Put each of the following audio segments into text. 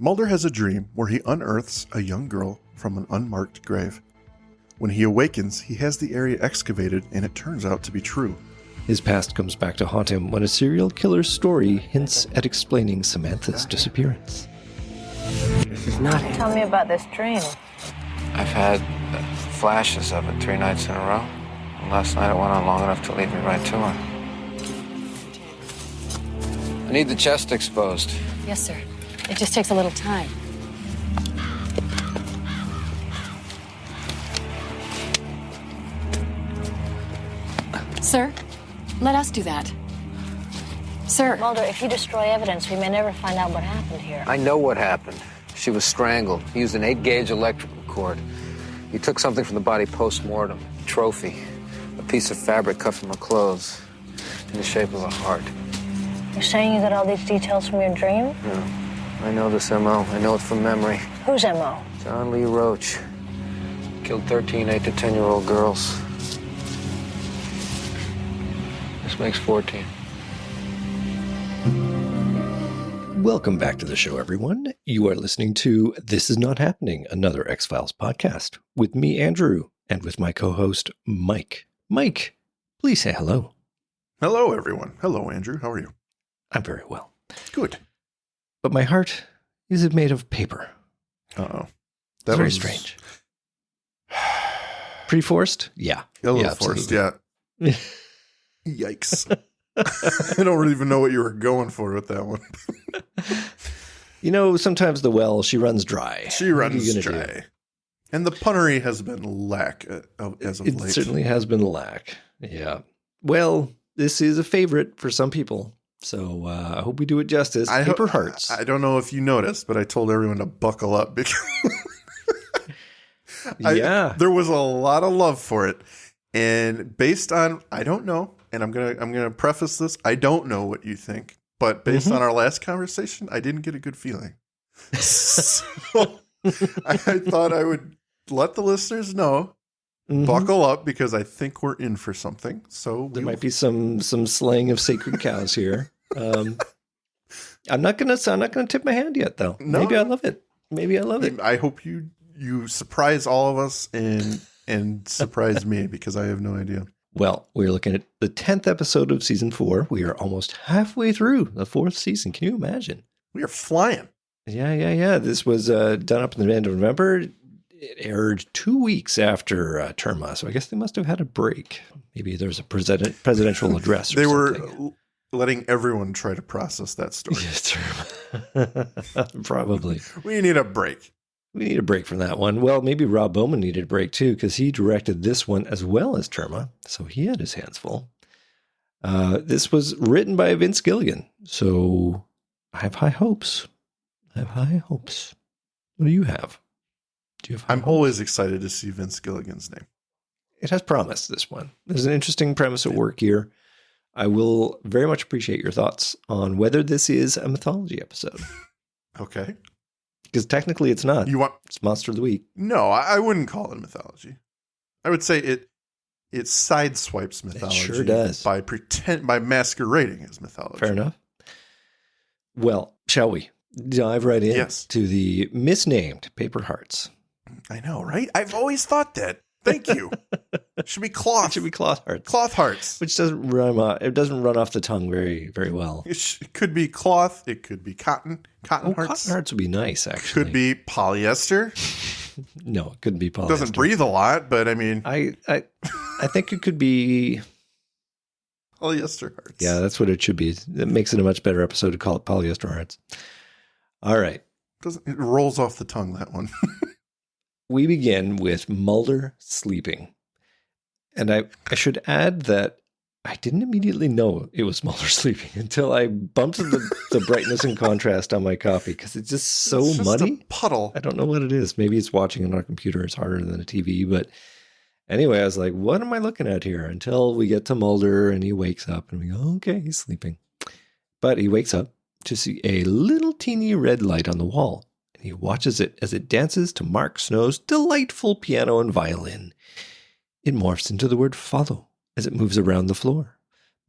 Mulder has a dream where he unearths a young girl from an unmarked grave. When he awakens, he has the area excavated, and it turns out to be true. His past comes back to haunt him when a serial killer's story hints at explaining Samantha's disappearance. This is not it. Tell me about this dream. I've had flashes of it 3 nights in a row. And last night it went on long enough to lead me right to her. I need the chest exposed. Yes, sir. It just takes a little time. Sir, let us do that. Sir. Mulder, if you destroy evidence, we may never find out what happened here. I know what happened. She was strangled. He used an 8-gauge electrical cord. He took something from the body post-mortem, a trophy, a piece of fabric cut from her clothes, in the shape of a heart. You're saying you got all these details from your dream? No. I know this M.O. I know it from memory. Who's M.O.? John Lee Roach. Killed 13 8 to 10-year-old girls. This makes 14. Welcome back to the show, everyone. You are listening to This Is Not Happening, another X-Files podcast, with me, Andrew, and with my co-host, Mike. Mike, please say hello. Hello, everyone. Hello, Andrew. How are you? I'm very well. Good. But my heart is made of paper. Uh-oh. That's very strange. Pretty forced? Yeah. A little forced, yeah. Yikes. I don't even know what you were going for with that one. You know, sometimes the well, she runs dry. She runs dry. And the punnery has been lack as of late. It certainly has been lack. Yeah. Well, this is a favorite for some people. So I hope we do it justice. Paper Hearts. I don't know if you noticed, but I told everyone to buckle up because there was a lot of love for it. And based on, I don't know, and I'm gonna preface this, I don't know what you think, but based on our last conversation, I didn't get a good feeling. So I thought I would let the listeners know, buckle up, because I think we're in for something. So there might be some slaying of sacred cows here. I'm not gonna tip my hand yet, though. No. Maybe I love it. I hope you surprise all of us and surprise me, because I have no idea. Well, we're looking at the 10th episode of season 4. We are almost halfway through the 4th season. Can you imagine? We are flying. Yeah. This was done up in the end of November. It aired 2 weeks after Terma, so I guess they must have had a break. Maybe there's a presidential address or something. They were letting everyone try to process that story. Yes, probably. We need a break. We need a break from that one. Well, maybe Rob Bowman needed a break too, because he directed this one as well as Terma, so he had his hands full. This was written by Vince Gilligan, so I have high hopes. What do you have? I'm always excited to see Vince Gilligan's name. It has promise, this one. There's an interesting premise at work here. I will very much appreciate your thoughts on whether this is a mythology episode. Okay. Because technically it's not. It's Monster of the Week. No, I wouldn't call it mythology. I would say it sideswipes mythology. It sure does. By masquerading as mythology. Fair enough. Well, shall we dive right in to the misnamed Paper Hearts? I know, right? I've always thought that. Thank you. It should be cloth. It should be cloth hearts. Cloth hearts. Which doesn't run off the tongue very, very well. It could be cloth. It could be cotton. Cotton hearts. Cotton hearts would be nice, actually. Could be polyester. No, it couldn't be polyester. It doesn't breathe a lot, but I mean. I think it could be polyester hearts. Yeah, that's what it should be. It makes it a much better episode to call it polyester hearts. All right. It rolls off the tongue, that one. We begin with Mulder sleeping. And I should add that I didn't immediately know it was Mulder sleeping until I bumped the brightness and contrast on my copy, because it's just so muddy. A puddle. I don't know what it is. Maybe it's watching on our computer. It's harder than a TV. But anyway, I was like, what am I looking at here? Until we get to Mulder and he wakes up and we go, okay, he's sleeping. But he wakes up to see a little teeny red light on the wall. He watches it as it dances to Mark Snow's delightful piano and violin. It morphs into the word follow as it moves around the floor.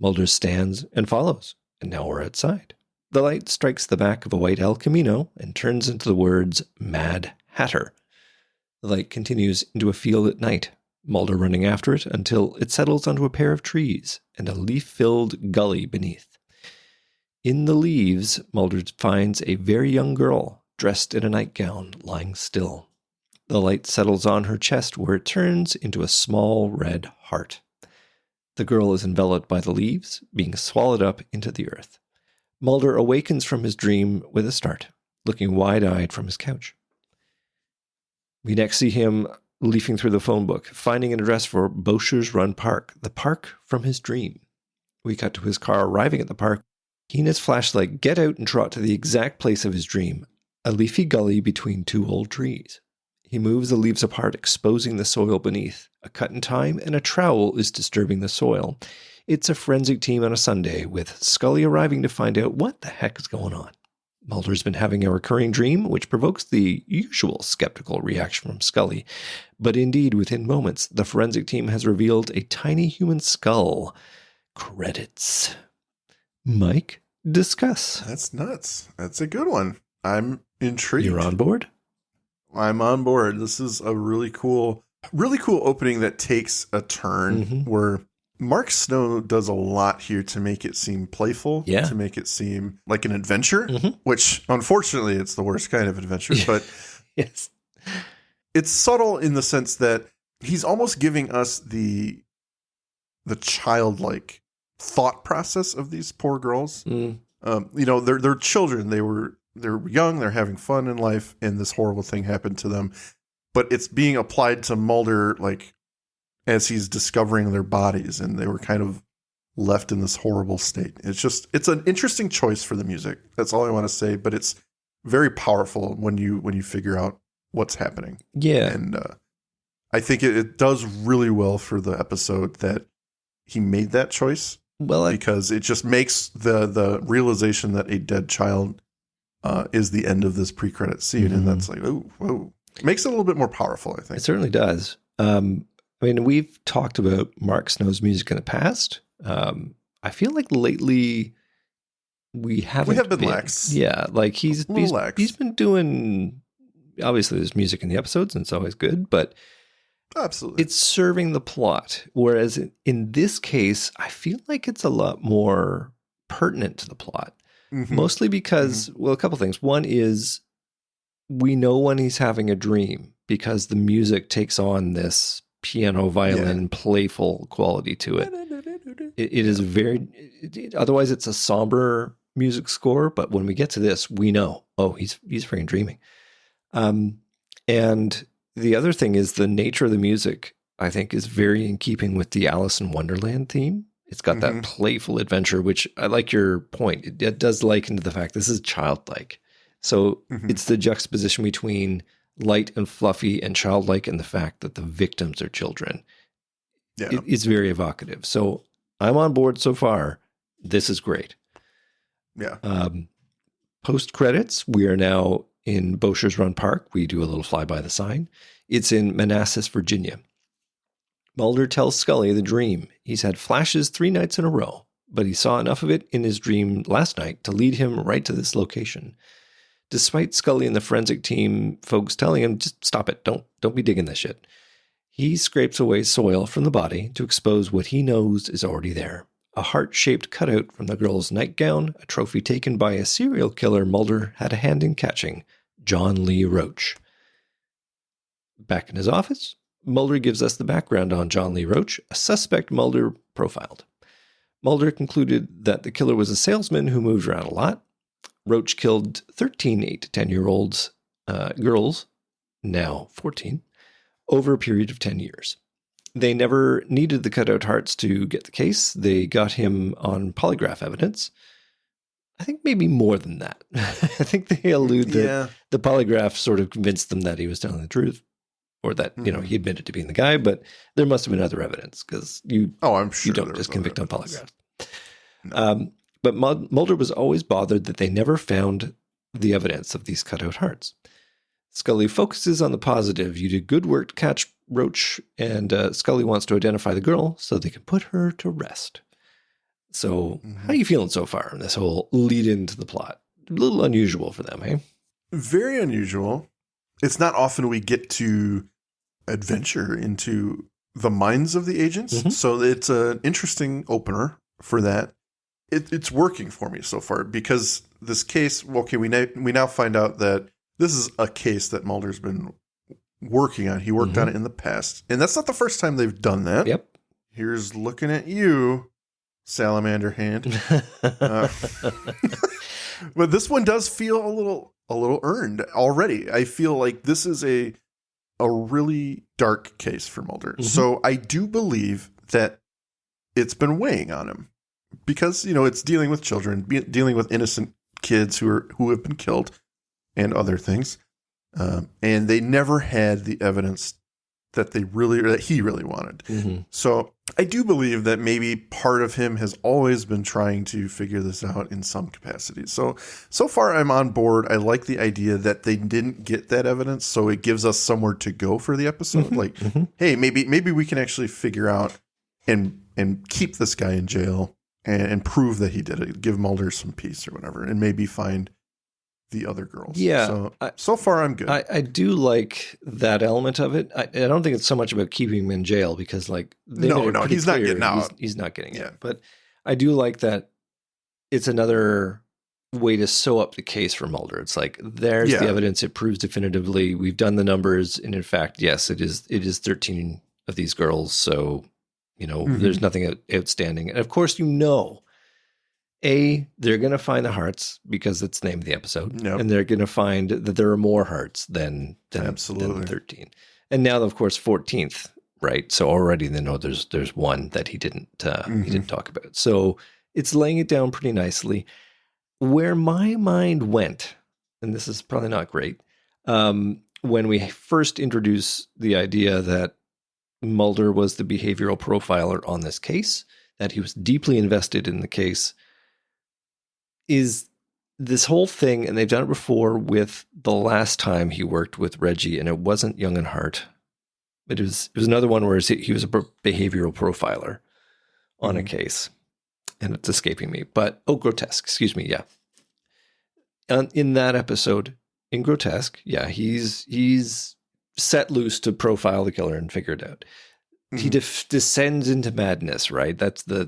Mulder stands and follows, and now we're outside. The light strikes the back of a white El Camino and turns into the words Mad Hatter. The light continues into a field at night, Mulder running after it until it settles onto a pair of trees and a leaf-filled gully beneath. In the leaves, Mulder finds a very young girl dressed in a nightgown lying still. The light settles on her chest where it turns into a small red heart. The girl is enveloped by the leaves, being swallowed up into the earth. Mulder awakens from his dream with a start, looking wide-eyed from his couch. We next see him leafing through the phone book, finding an address for Boscher's Run Park, the park from his dream. We cut to his car arriving at the park. He and his flashlight get out and trot to the exact place of his dream, a leafy gully between two old trees. He moves the leaves apart, exposing the soil beneath. A cut in time and a trowel is disturbing the soil. It's a forensic team on a Sunday, with Scully arriving to find out what the heck is going on. Mulder's been having a recurring dream, which provokes the usual skeptical reaction from Scully. But indeed, within moments, the forensic team has revealed a tiny human skull. Credits. Mike, discuss. That's nuts. That's a good one. I'm intrigued. You're on board? I'm on board. This is a really cool opening that takes a turn where Mark Snow does a lot here to make it seem playful, to make it seem like an adventure, which unfortunately it's the worst kind of adventure, but yes, it's subtle in the sense that he's almost giving us the childlike thought process of these poor girls. They're children. They're young, they're having fun in life, and this horrible thing happened to them. But it's being applied to Mulder, like, as he's discovering their bodies, and they were kind of left in this horrible state. It's an interesting choice for the music. That's all I want to say, but it's very powerful when you figure out what's happening. Yeah. And I think it does really well for the episode that he made that choice. Well, because it just makes the realization that a dead child is the end of this pre-credit scene. And that's like, oh, whoa. Makes it a little bit more powerful, I think. It certainly does. I mean, we've talked about Mark Snow's music in the past. I feel like lately we have been lax. Yeah, like he's been doing, obviously there's music in the episodes and it's always good, but absolutely it's serving the plot. Whereas in this case, I feel like it's a lot more pertinent to the plot. Mostly because, well, a couple things. One is we know when he's having a dream because the music takes on this piano, violin, playful quality to it. It is otherwise it's a somber music score, but when we get to this, we know, oh, he's freaking dreaming. And the other thing is the nature of the music, I think, is very in keeping with the Alice in Wonderland theme. It's got that playful adventure, which I like your point. It does liken to the fact this is childlike. So it's the juxtaposition between light and fluffy and childlike and the fact that the victims are children. Yeah. It's very evocative. So I'm on board so far. This is great. Yeah. Post credits, we are now in Boscher's Run Park. We do a little flyby the sign. It's in Manassas, Virginia. Mulder tells Scully the dream. He's had flashes 3 nights in a row, but he saw enough of it in his dream last night to lead him right to this location. Despite Scully and the forensic team folks telling him, just stop it, don't be digging this shit, he scrapes away soil from the body to expose what he knows is already there. A heart-shaped cutout from the girl's nightgown, a trophy taken by a serial killer Mulder had a hand in catching, John Lee Roach. Back in his office, Mulder gives us the background on John Lee Roach, a suspect Mulder profiled. Mulder concluded that the killer was a salesman who moved around a lot. Roach killed 13 8 to 10-year-olds girls, now 14, over a period of 10 years. They never needed the cutout hearts to get the case. They got him on polygraph evidence. I think maybe more than that. I think they allude that the polygraph sort of convinced them that he was telling the truth. Or that, he admitted to being the guy, but there must have been other evidence because I'm sure you don't just convict on polygraph. No. But Mulder was always bothered that they never found the evidence of these cutout hearts. Scully focuses on the positive. You did good work to catch Roach, and Scully wants to identify the girl so they can put her to rest. So how are you feeling so far in this whole lead into the plot? A little unusual for them, eh? Very unusual. It's not often we get to adventure into the minds of the agents. So it's an interesting opener for that. It's working for me so far because this case, okay, we now find out that this is a case that Mulder's been working on. He worked on it in the past. And that's not the first time they've done that. Yep. Here's looking at you, salamander hand. But this one does feel a little earned already. I feel like this is a really dark case for Mulder. So I do believe that it's been weighing on him because, it's dealing with children, dealing with innocent kids who have been killed and other things. And they never had the evidence that he really wanted. So I do believe that maybe part of him has always been trying to figure this out in some capacity. So far I'm on board. I like the idea that they didn't get that evidence. So it gives us somewhere to go for the episode. Hey, maybe we can actually figure out and keep this guy in jail and prove that he did it. Give Mulder some peace or whatever, and maybe find the other girls. Yeah. So far I'm good. I do like that element of it. I don't think it's so much about keeping him in jail because he's not getting out. He's not getting out. But I do like that it's another way to sew up the case for Mulder. It's like, there's the evidence. It proves definitively. We've done the numbers. And in fact, yes, it is 13 of these girls. So, there's nothing outstanding. And of course, they're going to find the hearts because it's the name of the episode. Yep. And they're going to find that there are more hearts than 13. And now, of course, 14th, right? So already they know there's one that he didn't talk about. So it's laying it down pretty nicely. Where my mind went, and this is probably not great, when we first introduced the idea that Mulder was the behavioral profiler on this case, that he was deeply invested in the case, is this whole thing, and they've done it before with the last time he worked with Reggie, and it wasn't Young and Hart. It was another one where he was a behavioral profiler on a case, and it's escaping me. But Grotesque, excuse me, yeah. And in that episode, in Grotesque, yeah, he's set loose to profile the killer and figure it out. He descends into madness, right? That's the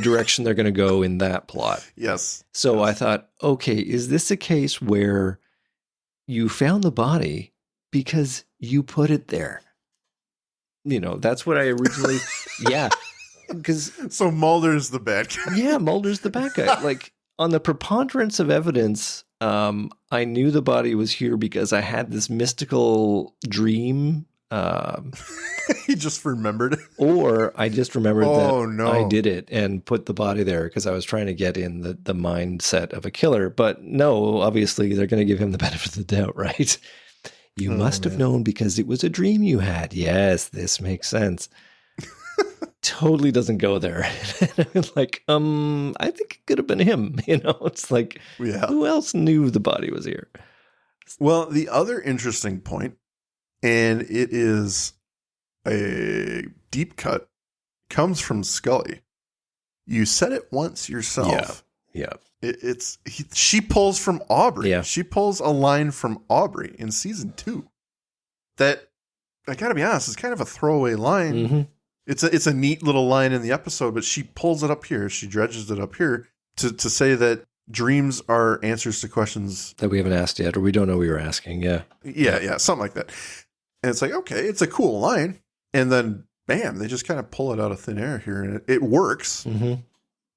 direction they're going to go in that plot. Yes. So I thought, okay, is this a case where you found the body because you put it there? That's what I originally, So Mulder's the bad guy. Yeah, Mulder's the bad guy. Like, on the preponderance of evidence, I knew the body was here because I had this mystical dream. He just remembered it. Or I just remembered that I did it and put the body there because I was trying to get in the mindset of a killer. But no, obviously they're going to give him the benefit of the doubt, right? You must have known because it was a dream you had. Yes, this makes sense. Totally doesn't go there. Like, I think it could have been him. It's like, who else knew the body was here? Well, the other interesting point, and it is a deep cut, comes from Scully. You said it once yourself. Yeah. She pulls from Aubrey. Yeah. She pulls a line from Aubrey in season 2. That, I gotta be honest, is kind of a throwaway line. It's a neat little line in the episode, but she pulls it up here. She dredges it up here to say that dreams are answers to questions that we haven't asked yet, or we don't know we were asking. Yeah, something like that. And it's like, okay, it's a cool line, and then bam, they just kind of pull it out of thin air here, and it works.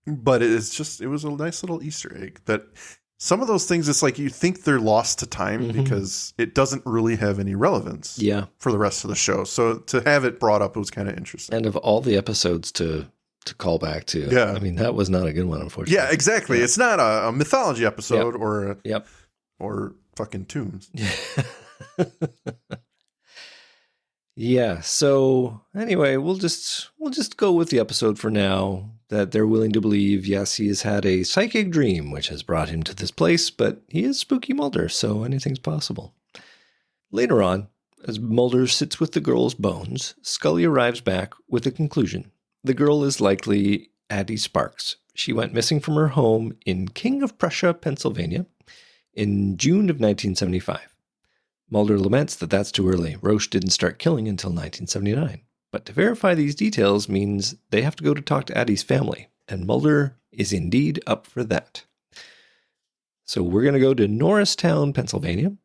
But it was a nice little Easter egg that. Some of those things, it's like you think they're lost to time because it doesn't really have any relevance for the rest of the show. So to have it brought up, it was kind of interesting. And of all the episodes to call back to, I mean, that was not a good one, unfortunately. Yeah, exactly. Yeah. It's not a mythology episode or fucking Tombs. Yeah. So anyway, we'll just go with the episode for now. That they're willing to believe, yes, he has had a psychic dream, which has brought him to this place, but he is Spooky Mulder, so anything's possible. Later on, as Mulder sits with the girl's bones, Scully arrives back with a conclusion. The girl is likely Addie Sparks. She went missing from her home in King of Prussia, Pennsylvania, in June of 1975. Mulder laments that that's too early. Roche didn't start killing until 1979. But to verify these details means they have to go to talk to Addie's family, and Mulder is indeed up for that. So we're going to go to Norristown, Pennsylvania,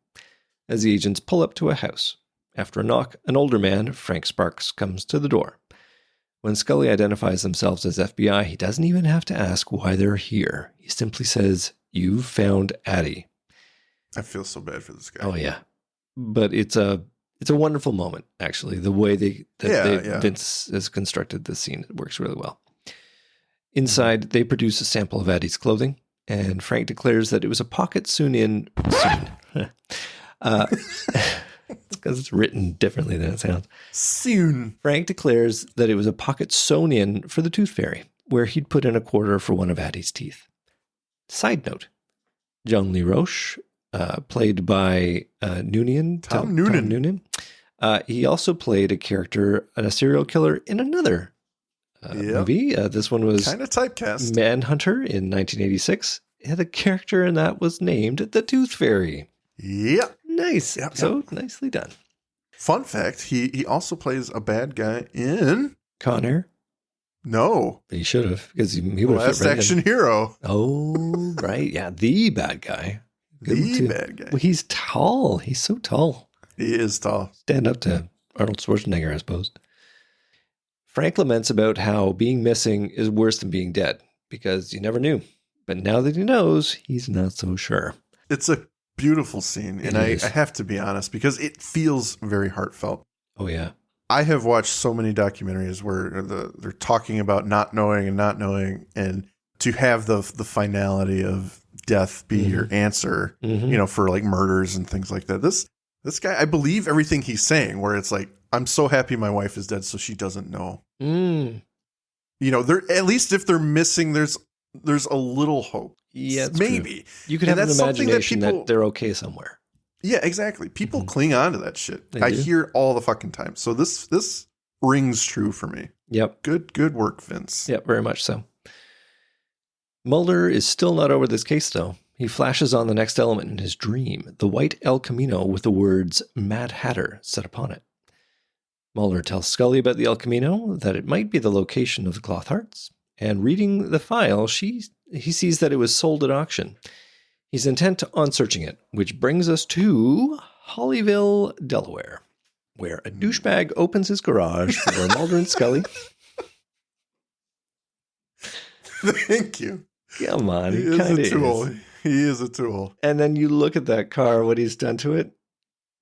as the agents pull up to a house. After a knock, an older man, Frank Sparks, comes to the door. When Scully identifies themselves as FBI, he doesn't even have to ask why they're here. He simply says, "You've found Addie." I feel so bad for this guy. Oh, yeah. But it's a wonderful moment, actually. The way Vince has constructed this scene, it works really well. Inside, they produce a sample of Addie's clothing, and Frank declares that it was a pocket sewn in. It's because it's written differently than it sounds. Soon. Frank declares that it was a pocket sewn in for the tooth fairy, where he'd put in a quarter for one of Addie's teeth. Side note, John Lee Roche, played by Noonan. Tom Noonan. Tom Noonan. He also played a character, a serial killer, in another movie. This one was kind of typecast. Manhunter in 1986. The character in that was named the Tooth Fairy. Yep. Nice. Yep, So nicely done. Fun fact, he also plays a bad guy in... Con Air? No. He should have, because he would have Last fit right Action in. Hero. Oh, right. Yeah, the bad guy. The bad guy. Well, he's tall. He's so tall. He is tall. Stand up to Arnold Schwarzenegger, I suppose. Frank laments about how being missing is worse than being dead, because you never knew. But now that he knows, he's not so sure. It's a beautiful scene, and I have to be honest, because it feels very heartfelt. Oh, yeah. I have watched so many documentaries where they're talking about not knowing, and to have the finality of death be your answer, for like murders and things like that. This guy, I believe everything he's saying, where it's like, I'm so happy my wife is dead, so she doesn't know. They're, at least if they're missing, there's a little hope. Yeah, maybe. True. You could have an imagination that they're okay somewhere. Yeah, exactly. People cling on to that shit. I do. hear it all the fucking time. So this rings true for me. Yep. Good work, Vince. Yep, very much so. Mulder is still not over this case, though. He flashes on the next element in his dream, the white El Camino with the words Mad Hatter set upon it. Mulder tells Scully about the El Camino, that it might be the location of the cloth hearts, and reading the file, he sees that it was sold at auction. He's intent on searching it, which brings us to Hollyville, Delaware, where a douchebag opens his garage for Mulder and Scully. Thank you. Come on, He he is kind a of tool. is. He is a tool. And then you look at that car, what he's done to it.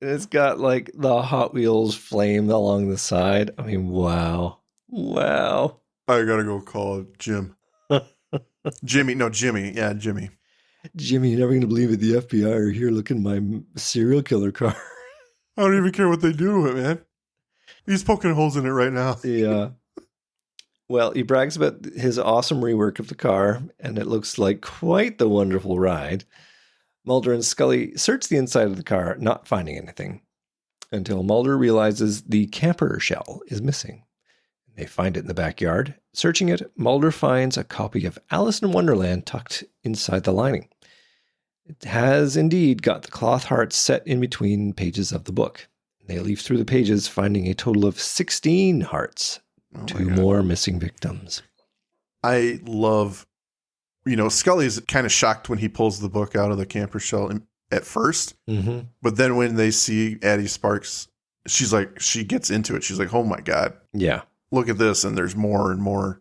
It's got like the Hot Wheels flame along the side. I mean, wow. Wow. I gotta go call Jim. Jimmy. Yeah, Jimmy. Jimmy, you're never going to believe it. The FBI are here looking at my serial killer car. I don't even care what they do to it, man. He's poking holes in it right now. Yeah. Well, he brags about his awesome rework of the car, and it looks like quite the wonderful ride. Mulder and Scully search the inside of the car, not finding anything, until Mulder realizes the camper shell is missing. They find it in the backyard. Searching it, Mulder finds a copy of Alice in Wonderland tucked inside the lining. It has indeed got the cloth hearts set in between pages of the book. They leaf through the pages, finding a total of 16 hearts. Oh 2 more missing victims. I love, Scully's kind of shocked when he pulls the book out of the camper shell at first. Mm-hmm. But then when they see Addie Sparks, she gets into it. She's like, oh my God. Yeah. Look at this. And there's more and more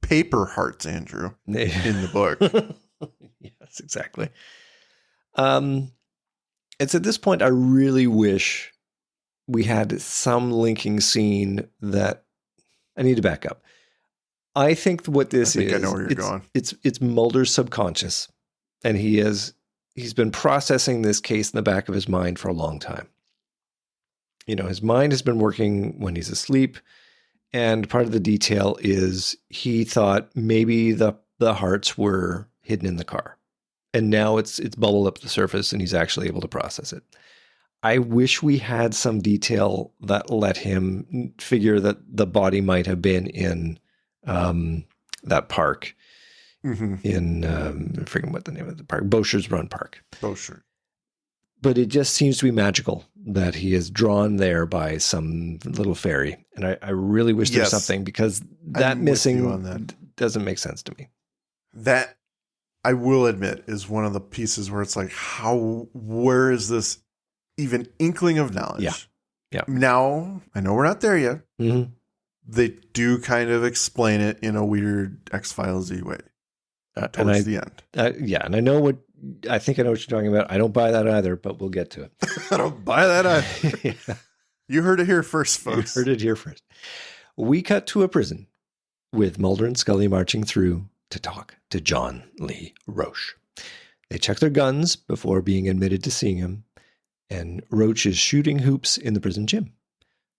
paper hearts, Andrew, in the book. Yes, exactly. It's at this point I really wish we had some linking scene that I need to back up. I think what this is, I know where you're going. It's Mulder's subconscious, and he's been processing this case in the back of his mind for a long time. His mind has been working when he's asleep, and part of the detail is he thought maybe the hearts were hidden in the car, and now it's bubbled up to the surface, and he's actually able to process it. I wish we had some detail that let him figure that the body might have been in that park Mm-hmm. in, I forget what the name of the park, Bosher's Run Park. Bosher. But it just seems to be magical that he is drawn there by some little fairy. And I really wish there was Yes. something, because that I'm with you missing on that. doesn't make sense to me. That, I will admit, is one of the pieces where it's like, where is this even inkling of knowledge? Yeah. Yeah. Now, I know we're not there yet. Mm-hmm. They do kind of explain it in a weird X-Files-y way towards the end. Yeah, and I think I know what you're talking about. I don't buy that either, but we'll get to it. I don't buy that either. Yeah. You heard it here first, folks. You heard it here first. We cut to a prison with Mulder and Scully marching through to talk to John Lee Roche. They check their guns before being admitted to seeing him, and Roche is shooting hoops in the prison gym.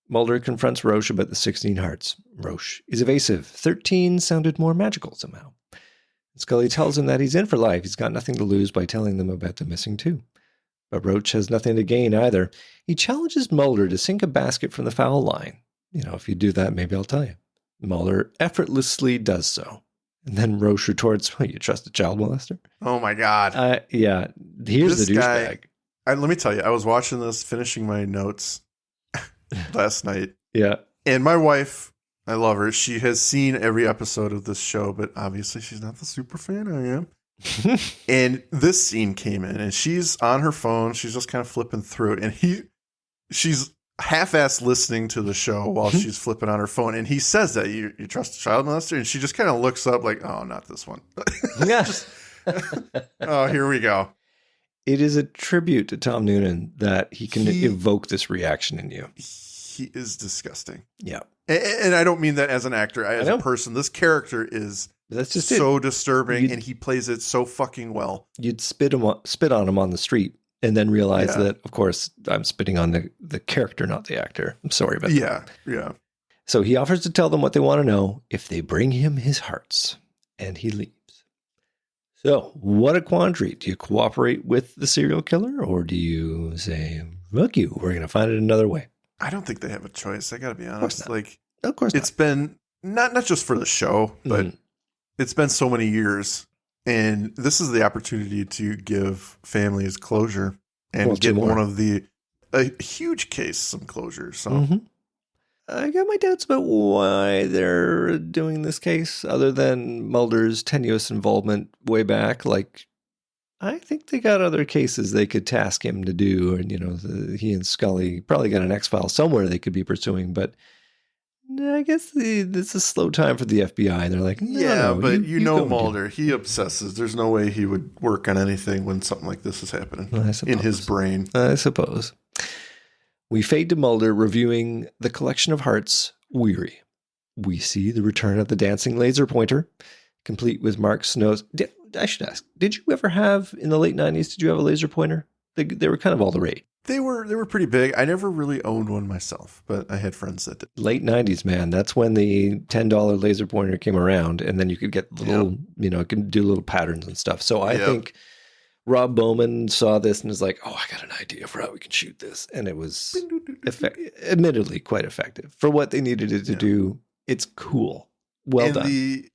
Mulder confronts Roche about the 16 hearts. Roche is evasive. 13 sounded more magical somehow. Scully tells him that he's in for life. He's got nothing to lose by telling them about the missing 2. But Roach has nothing to gain either. He challenges Mulder to sink a basket from the foul line. If you do that, maybe I'll tell you. Mulder effortlessly does so. And then Roche retorts, well, you trust a child molester? Oh my God. Yeah. Here's This the guy- douchebag. Let me tell you, I was watching this, finishing my notes last night. Yeah. And my wife, I love her. She has seen every episode of this show, but obviously she's not the super fan I am. And this scene came in, and she's on her phone. She's just kind of flipping through it. And she's half-assed listening to the show while she's flipping on her phone. And he says that, you trust a child molester? And she just kind of looks up like, oh, not this one. Yeah. Oh, here we go. It is a tribute to Tom Noonan that he can evoke this reaction in you. He is disgusting. Yeah. And I don't mean that as an actor, as know. a person. This character is That's just so it. disturbing, and he plays it so fucking well. You'd spit on him on the street and then realize that, of course, I'm spitting on the character, not the actor. I'm sorry about that. Yeah. So he offers to tell them what they want to know if they bring him his hearts, and he leaves. So what a quandary. Do you cooperate with the serial killer, or do you say, fuck you, we're going to find it another way? I don't think they have a choice. I got to be course honest. not. Like, Of course it's been not just for the show, but it's been so many years, and this is the opportunity to give families closure and get one of a huge case some closure. So I got my doubts about why they're doing this case, other than Mulder's tenuous involvement way back. Like, I think they got other cases they could task him to do, and he and Scully probably got an X-File somewhere they could be pursuing. But I guess it's a slow time for the FBI, and they're like, no, but you go and do it. Mulder, he obsesses. There's no way he would work on anything when something like this is happening in his brain. I suppose. We fade to Mulder reviewing the collection of hearts, Weary. We see the return of the dancing laser pointer, complete with Mark Snow's. I should ask, did you ever have, in the late 90s, did you have a laser pointer? They were kind of all the rage. They were pretty big. I never really owned one myself, but I had friends that did. Late 90s, man. That's when the $10 laser pointer came around, and then you could get little, it can do little patterns and stuff. So I think Rob Bowman saw this and was like, oh, I got an idea for how we can shoot this. And it was admittedly quite effective. For what they needed it to do, it's cool. Well done.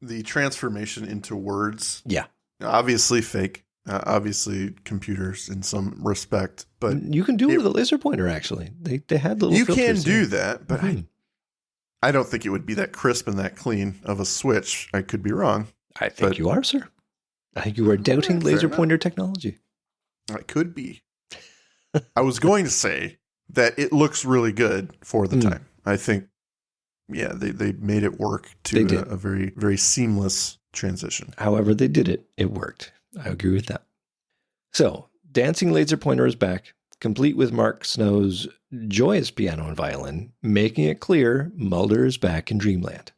The transformation into words. Yeah. Obviously fake. Obviously computers in some respect. But you can do it with a laser pointer, actually. They had little filters. You can do that, but I don't think it would be that crisp and that clean of a switch. I could be wrong. I think you are, sir. I think you are doubting laser pointer technology. I could be. I was going to say that it looks really good for the time. I think, they made it work to a very, very seamless transition. However they did it, it worked. I agree with that. So, Dancing Laser Pointer is back, complete with Mark Snow's joyous piano and violin, making it clear Mulder is back in Dreamland.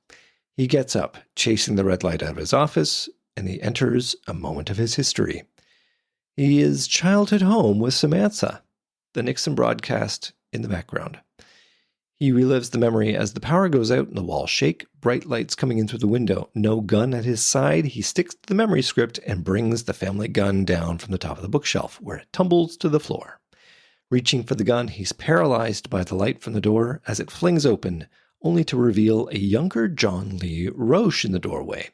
He gets up, chasing the red light out of his office, and he enters a moment of his history. He is childhood home with Samantha, the Nixon broadcast in the background. He relives the memory as the power goes out and the walls shake, bright lights coming in through the window. No gun at his side. He sticks to the memory script and brings the family gun down from the top of the bookshelf, where it tumbles to the floor. Reaching for the gun, he's paralyzed by the light from the door as it flings open, only to reveal a younger John Lee Roche in the doorway.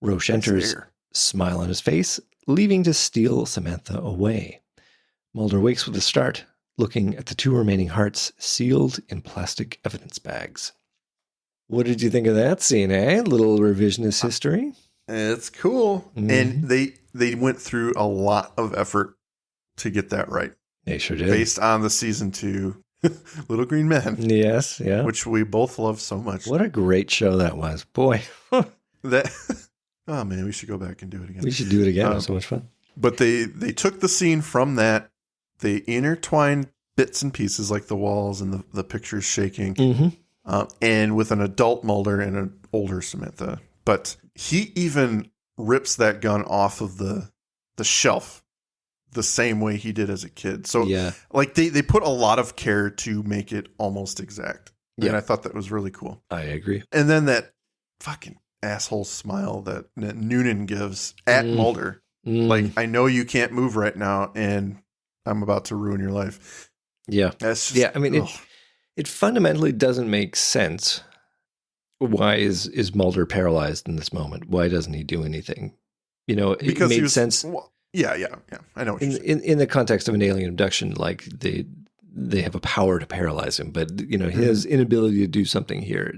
Roche enters, smile on his face, leaving to steal Samantha away. Mulder wakes with a start, looking at the 2 remaining hearts sealed in plastic evidence bags. What did you think of that scene, eh? Little revisionist history. It's cool. Mm-hmm. And they went through a lot of effort to get that right. They sure did. Based on the season 2 Little Green Men. Yes, yeah. Which we both love so much. What a great show that was. Boy. Oh man, we should go back and do it again. We should do it again. It was so much fun. But they took the scene from that. They intertwined bits and pieces like the walls and the pictures shaking. Mm-hmm. And with an adult Mulder and an older Samantha. But he even rips that gun off of the shelf the same way he did as a kid. So yeah. Like they put a lot of care to make it almost exact. Yeah. And I thought that was really cool. I agree. And then that fucking asshole smile that Noonan gives at Mulder. Like, I know you can't move right now and I'm about to ruin your life. Yeah. That's just, yeah. I mean, it fundamentally doesn't make sense. Why is Mulder paralyzed in this moment? Why doesn't he do anything? You know, it made sense. Well, yeah. I know what you're saying. In the context of an alien abduction, like they have a power to paralyze him, but you know, his inability to do something here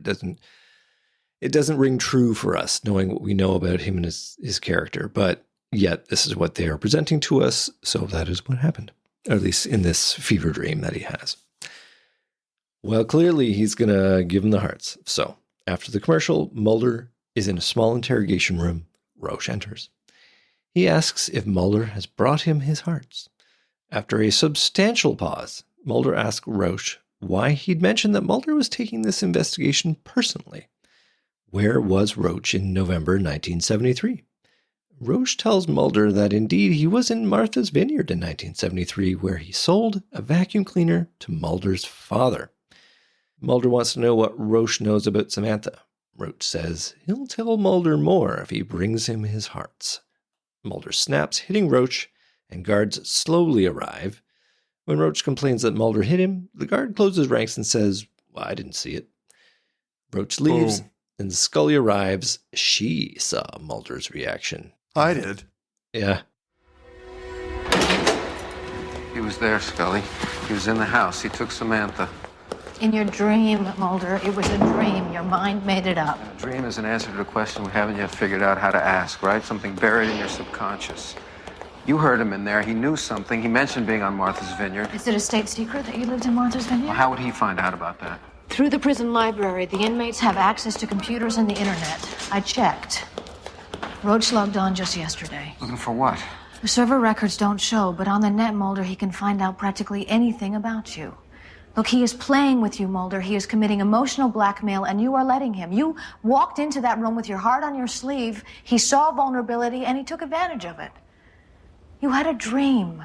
it doesn't ring true for us, knowing what we know about him and his character. But yet, this is what they are presenting to us, so that is what happened, or at least in this fever dream that he has. Well, clearly he's going to give him the hearts. So, after the commercial, Mulder is in a small interrogation room. Roche enters. He asks if Mulder has brought him his hearts. After a substantial pause, Mulder asks Roche why he'd mentioned that Mulder was taking this investigation personally. Where was Roche in November 1973? Roche tells Mulder that indeed he was in Martha's Vineyard in 1973, where he sold a vacuum cleaner to Mulder's father. Mulder wants to know what Roche knows about Samantha. Roche says he'll tell Mulder more if he brings him his hearts. Mulder snaps, hitting Roche, and guards slowly arrive. When Roche complains that Mulder hit him, the guard closes ranks and says, well, I didn't see it. Roche leaves, and Scully arrives. She saw Mulder's reaction. I did. Yeah. He was there, Scully. He was in the house. He took Samantha. In your dream, Mulder, it was a dream. Your mind made it up. A dream is an answer to a question we haven't yet figured out how to ask, right? Something buried in your subconscious. You heard him in there. He knew something. He mentioned being on Martha's Vineyard. Is it a state secret that you lived in Martha's Vineyard? Well, how would he find out about that? Through the prison library. The inmates have access to computers and the internet. I checked. Roach logged on just yesterday. Looking for what? The server records don't show, but on the net, Mulder, he can find out practically anything about you. Look, he is playing with you, Mulder. He is committing emotional blackmail, and you are letting him. You walked into that room with your heart on your sleeve. He saw vulnerability, and he took advantage of it. You had a dream,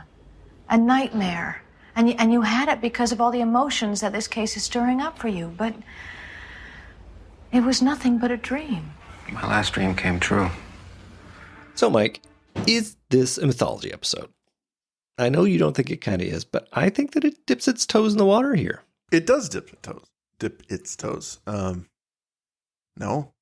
a nightmare, and you had it because of all the emotions that this case is stirring up for you, but it was nothing but a dream. My last dream came true. So, Mike, is this a mythology episode? I know you don't think it kind of is, but I think that it dips its toes in the water here. It does dip its toes. No.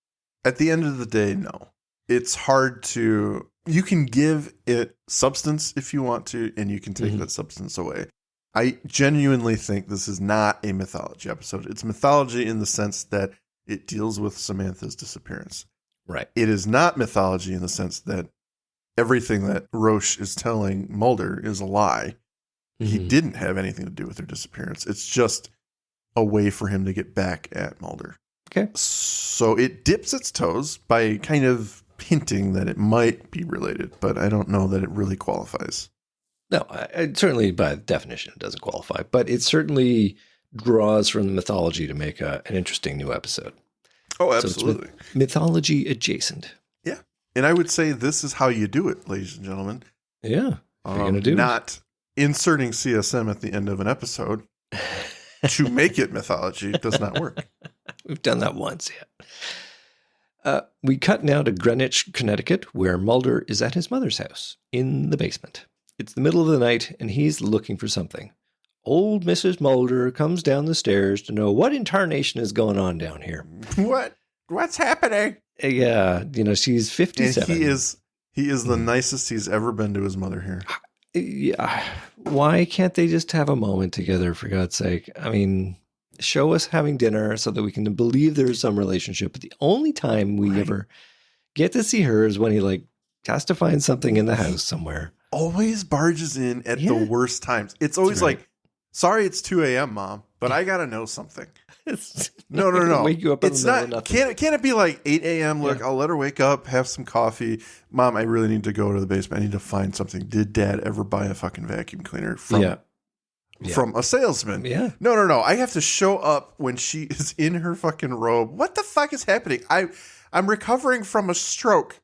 At the end of the day, no. It's hard to... You can give it substance if you want to, and you can take that substance away. I genuinely think this is not a mythology episode. It's mythology in the sense that it deals with Samantha's disappearance. Right. It is not mythology in the sense that everything that Roche is telling Mulder is a lie. He didn't have anything to do with her disappearance. It's just a way for him to get back at Mulder. Okay. So it dips its toes by kind of hinting that it might be related, but I don't know that it really qualifies. No, certainly by definition it doesn't qualify, but it certainly draws from the mythology to make an interesting new episode. Oh, absolutely. So it's mythology adjacent. Yeah. And I would say this is how you do it, ladies and gentlemen. Yeah. You're going to do not inserting CSM at the end of an episode to make it mythology does not work. We've done that once, yeah. We cut now to Greenwich, Connecticut, where Mulder is at his mother's house in the basement. It's the middle of the night, and he's looking for something. old Mrs. Mulder comes down the stairs to know what in tarnation is going on down here. What's happening? Yeah, she's 57. And he is the nicest he's ever been to his mother here. Yeah. Why can't they just have a moment together, for God's sake? I mean, show us having dinner so that we can believe there's some relationship. But the only time we ever get to see her is when he has to find something in the house somewhere. Always barges in at the worst times. It's always sorry, it's 2 a.m., Mom, but I got to know something. No. Wake you up in it's the middle not. of nothing. Can't it be 8 a.m.? Look, I'll let her wake up, have some coffee. Mom, I really need to go to the basement. I need to find something. Did Dad ever buy a fucking vacuum cleaner from a salesman? Yeah. No. I have to show up when she is in her fucking robe. What the fuck is happening? I'm recovering from a stroke.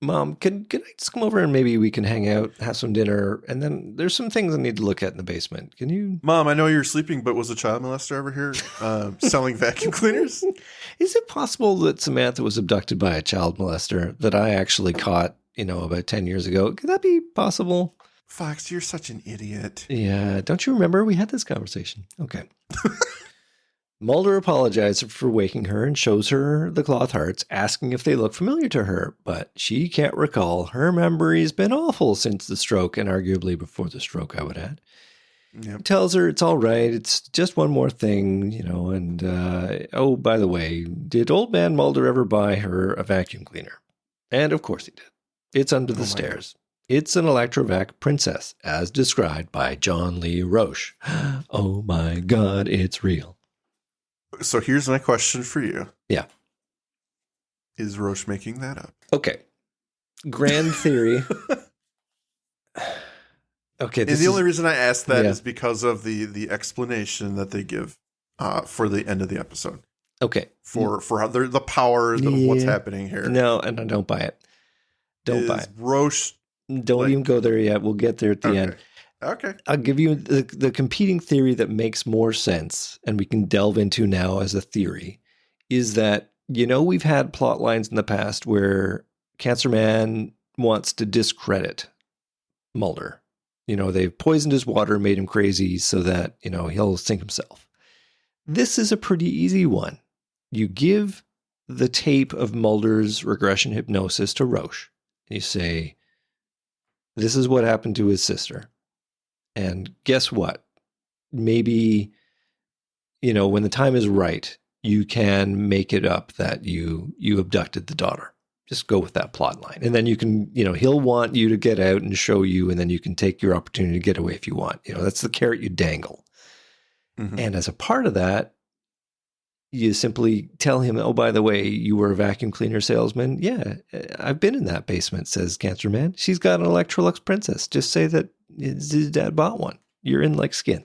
Mom, can I just come over and maybe we can hang out, have some dinner, and then there's some things I need to look at in the basement. Can you? Mom, I know you're sleeping, but was a child molester over here selling vacuum cleaners? Is it possible that Samantha was abducted by a child molester that I actually caught, about 10 years ago? Could that be possible? Fox, you're such an idiot. Yeah. Don't you remember we had this conversation? Okay. Mulder apologizes for waking her and shows her the cloth hearts, asking if they look familiar to her, but she can't recall. Her memory's been awful since the stroke, and arguably before the stroke, I would add. Yep. Tells her it's all right, it's just one more thing, and, oh, by the way, did old man Mulder ever buy her a vacuum cleaner? And of course he did. It's under the stairs. God. It's an Electrovac Princess, as described by John Lee Roche. Oh my God, it's real. So here's my question for you. Yeah. Is Roche making that up? Okay. Grand theory. Okay. And the only reason I asked that is because of the explanation that they give for the end of the episode. Okay. For the power of what's happening here. No, and I don't buy it. Don't buy it. Roche. Don't even go there yet. We'll get there at the end. Okay. I'll give you the competing theory that makes more sense, and we can delve into now as a theory, is that, we've had plot lines in the past where Cancer Man wants to discredit Mulder. They've poisoned his water, made him crazy so that, he'll sink himself. This is a pretty easy one. You give the tape of Mulder's regression hypnosis to Roche. You say, this is what happened to his sister. And guess what? Maybe, when the time is right, you can make it up that you abducted the daughter. Just go with that plot line. And then you can, he'll want you to get out and show you, and then you can take your opportunity to get away if you want. That's the carrot you dangle. Mm-hmm. And as a part of that, you simply tell him, oh, by the way, you were a vacuum cleaner salesman. Yeah, I've been in that basement, says Cancer Man. She's got an Electrolux Princess. Just say that his dad bought one. You're in like skin.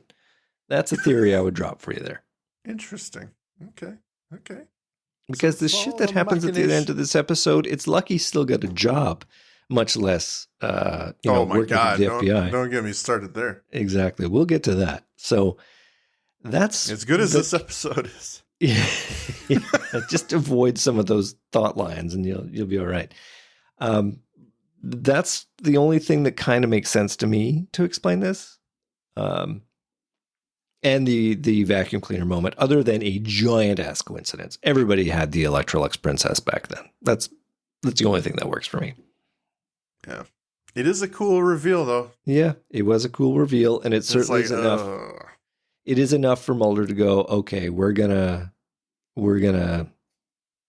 That's a theory I would drop for you there. Interesting. Okay. Because the shit that happens at the end of this episode, it's lucky he's still got a job, much less, oh my God, the FBI. Don't get me started there. Exactly. We'll get to that. So that's as good as this episode is. Yeah. Just avoid some of those thought lines and you'll be all right. That's the only thing that kind of makes sense to me to explain this. And the vacuum cleaner moment, other than a giant ass coincidence. Everybody had the Electrolux Princess back then. That's the only thing that works for me. Yeah. It is a cool reveal though. Yeah, it was a cool reveal, and it certainly is enough. It is enough for Mulder to go, okay, we're gonna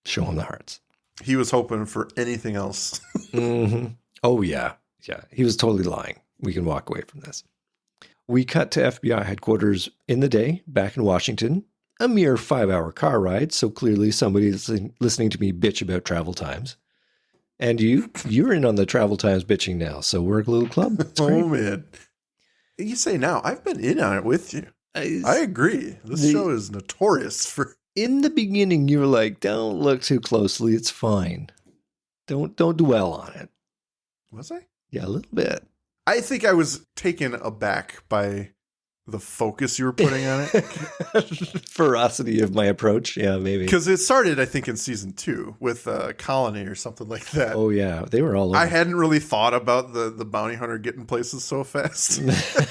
show him the hearts. He was hoping for anything else. Mm-hmm. Oh yeah. He was totally lying. We can walk away from this. We cut to FBI headquarters in the day, back in Washington. A mere 5-hour car ride, so clearly somebody's listening to me bitch about travel times. And you're in on the travel times bitching now, so we're a little club. Oh man, you say now? I've been in on it with you. I agree. This show is notorious for. In the beginning, you were like, "Don't look too closely. It's fine. Don't dwell on it." Was I? Yeah, a little bit. I think I was taken aback by the focus you were putting on it. Ferocity of my approach. Yeah, maybe. Because it started, I think, in season 2 with Colony or something like that. Oh, yeah. They were all over. I hadn't really thought about the bounty hunter getting places so fast.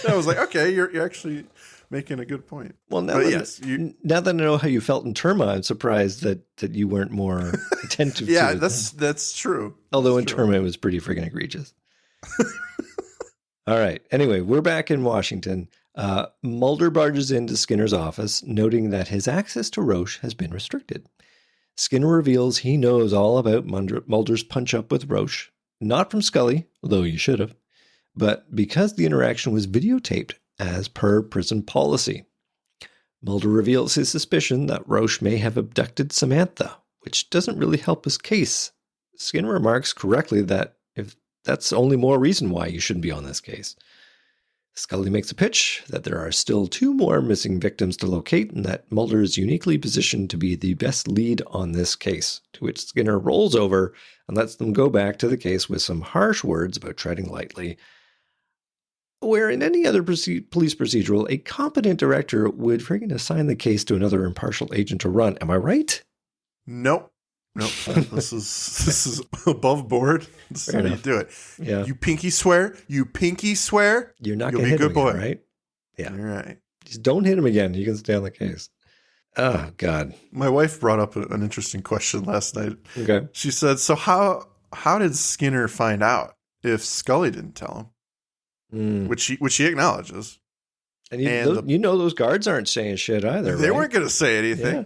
I was like, okay, you're actually making a good point. Well, now that I know how you felt in Terma, I'm surprised that you weren't more attentive to it. Yeah, that's true. Although in Terma, it was pretty freaking egregious. All right. Anyway, we're back in Washington. Mulder barges into Skinner's office, noting that his access to Roche has been restricted. Skinner reveals he knows all about Mulder's punch-up with Roche, not from Scully, although you should have, but because the interaction was videotaped as per prison policy. Mulder reveals his suspicion that Roche may have abducted Samantha, which doesn't really help his case. Skinner remarks correctly that if that's only more reason why you shouldn't be on this case. Scully makes a pitch that there are still 2 more missing victims to locate and that Mulder is uniquely positioned to be the best lead on this case, to which Skinner rolls over and lets them go back to the case with some harsh words about treading lightly. Where in any other police procedural, a competent director would friggin' assign the case to another impartial agent to run. Am I right? Nope. This is above board. This is how you do it. Yeah. You pinky swear. You're not going to be a good boy, right? Yeah. You're right. Just don't hit him again. You can stay on the case. Oh, God. My wife brought up an interesting question last night. Okay. She said, so how did Skinner find out if Scully didn't tell him? Which she acknowledges. And those guards aren't saying shit either, They right? weren't going to say anything. Yeah.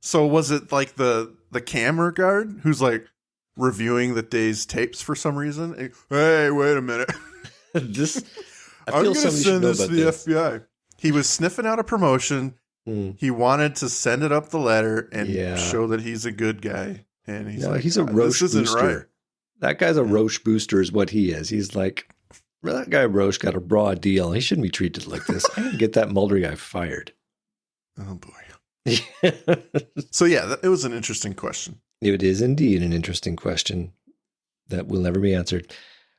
So was it like the camera guard who's like reviewing the day's tapes for some reason? Hey, wait a minute. I'm going to send this to the FBI. He was sniffing out a promotion. He wanted to send it up the ladder and show that he's a good guy. And he's a Roche booster. Right. That guy's a Roche booster is what he is. He's like, that guy Roche got a raw deal. He shouldn't be treated like this. I didn't get that Mulder guy fired. Oh, boy. So, yeah, it was an interesting question. It is indeed an interesting question that will never be answered.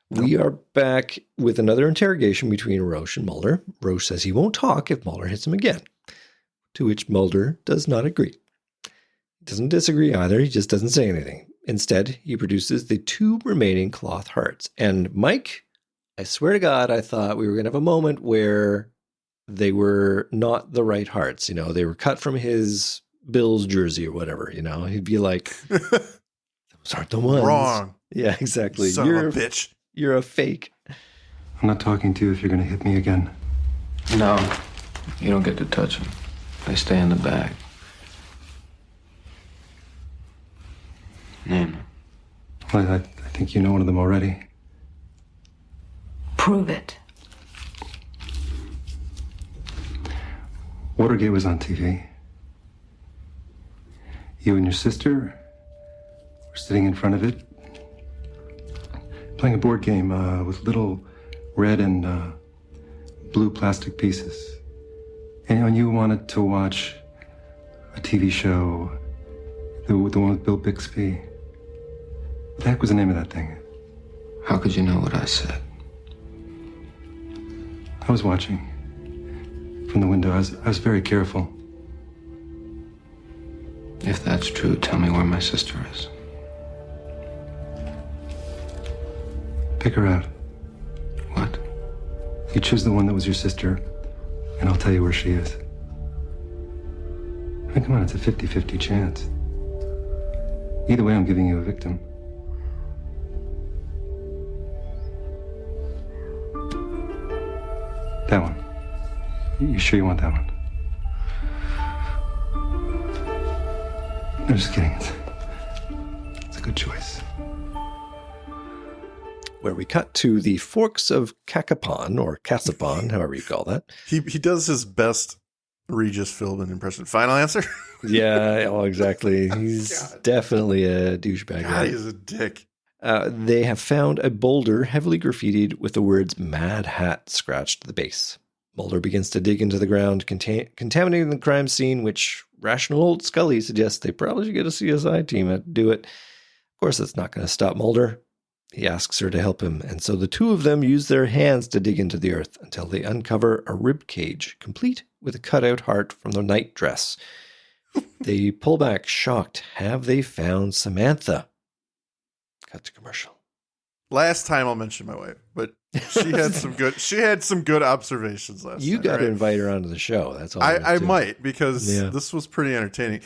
We are back with another interrogation between Roche and Mulder. Roche says he won't talk if Mulder hits him again, to which Mulder does not agree. He doesn't disagree either. He just doesn't say anything. Instead, he produces the 2 remaining cloth hearts. And Mike, I swear to God, I thought we were going to have a moment where they were not the right hearts. You know, they were cut from his Bills jersey or whatever. You know, he'd be like, those aren't the ones. Wrong. Yeah, exactly. Son of a bitch. You're a fake. I'm not talking to you if you're going to hit me again. No, you don't get to touch them. They stay in the bag. Name them. Well, I think you know one of them already. Prove it. Watergate was on TV. You and your sister were sitting in front of it, playing a board game with little red and blue plastic pieces. And you wanted to watch a TV show, the one with Bill Bixby. What the heck was the name of that thing? How could you know what I said? I was watching from the window. I was very careful. If that's true, tell me where my sister is. Pick her out. What? You choose the one that was your sister, and I'll tell you where she is. I mean, come on, it's a 50-50 chance. Either way, I'm giving you a victim. That one. You sure you want that one? No, just kidding. It's a good choice. Where we cut to the Forks of Cacapon, or Casapon, however you call that. He does his best Regis Philbin impression. Final answer? Yeah, oh, exactly. He's definitely a douchebag. God, he's a dick. They have found a boulder heavily graffitied with the words Mad Hat scratched to the base. Mulder begins to dig into the ground, contaminating the crime scene, which rational old Scully suggests they probably should get a CSI team to do it. Of course, that's not going to stop Mulder. He asks her to help him, and so the two of them use their hands to dig into the earth until they uncover a rib cage, complete with a cutout heart from the night dress. They pull back, shocked. Have they found Samantha? Cut to commercial. Last time I'll mention my wife, but she had some good observations last You time. got to invite her onto the show. That's all. I might, because this was pretty entertaining.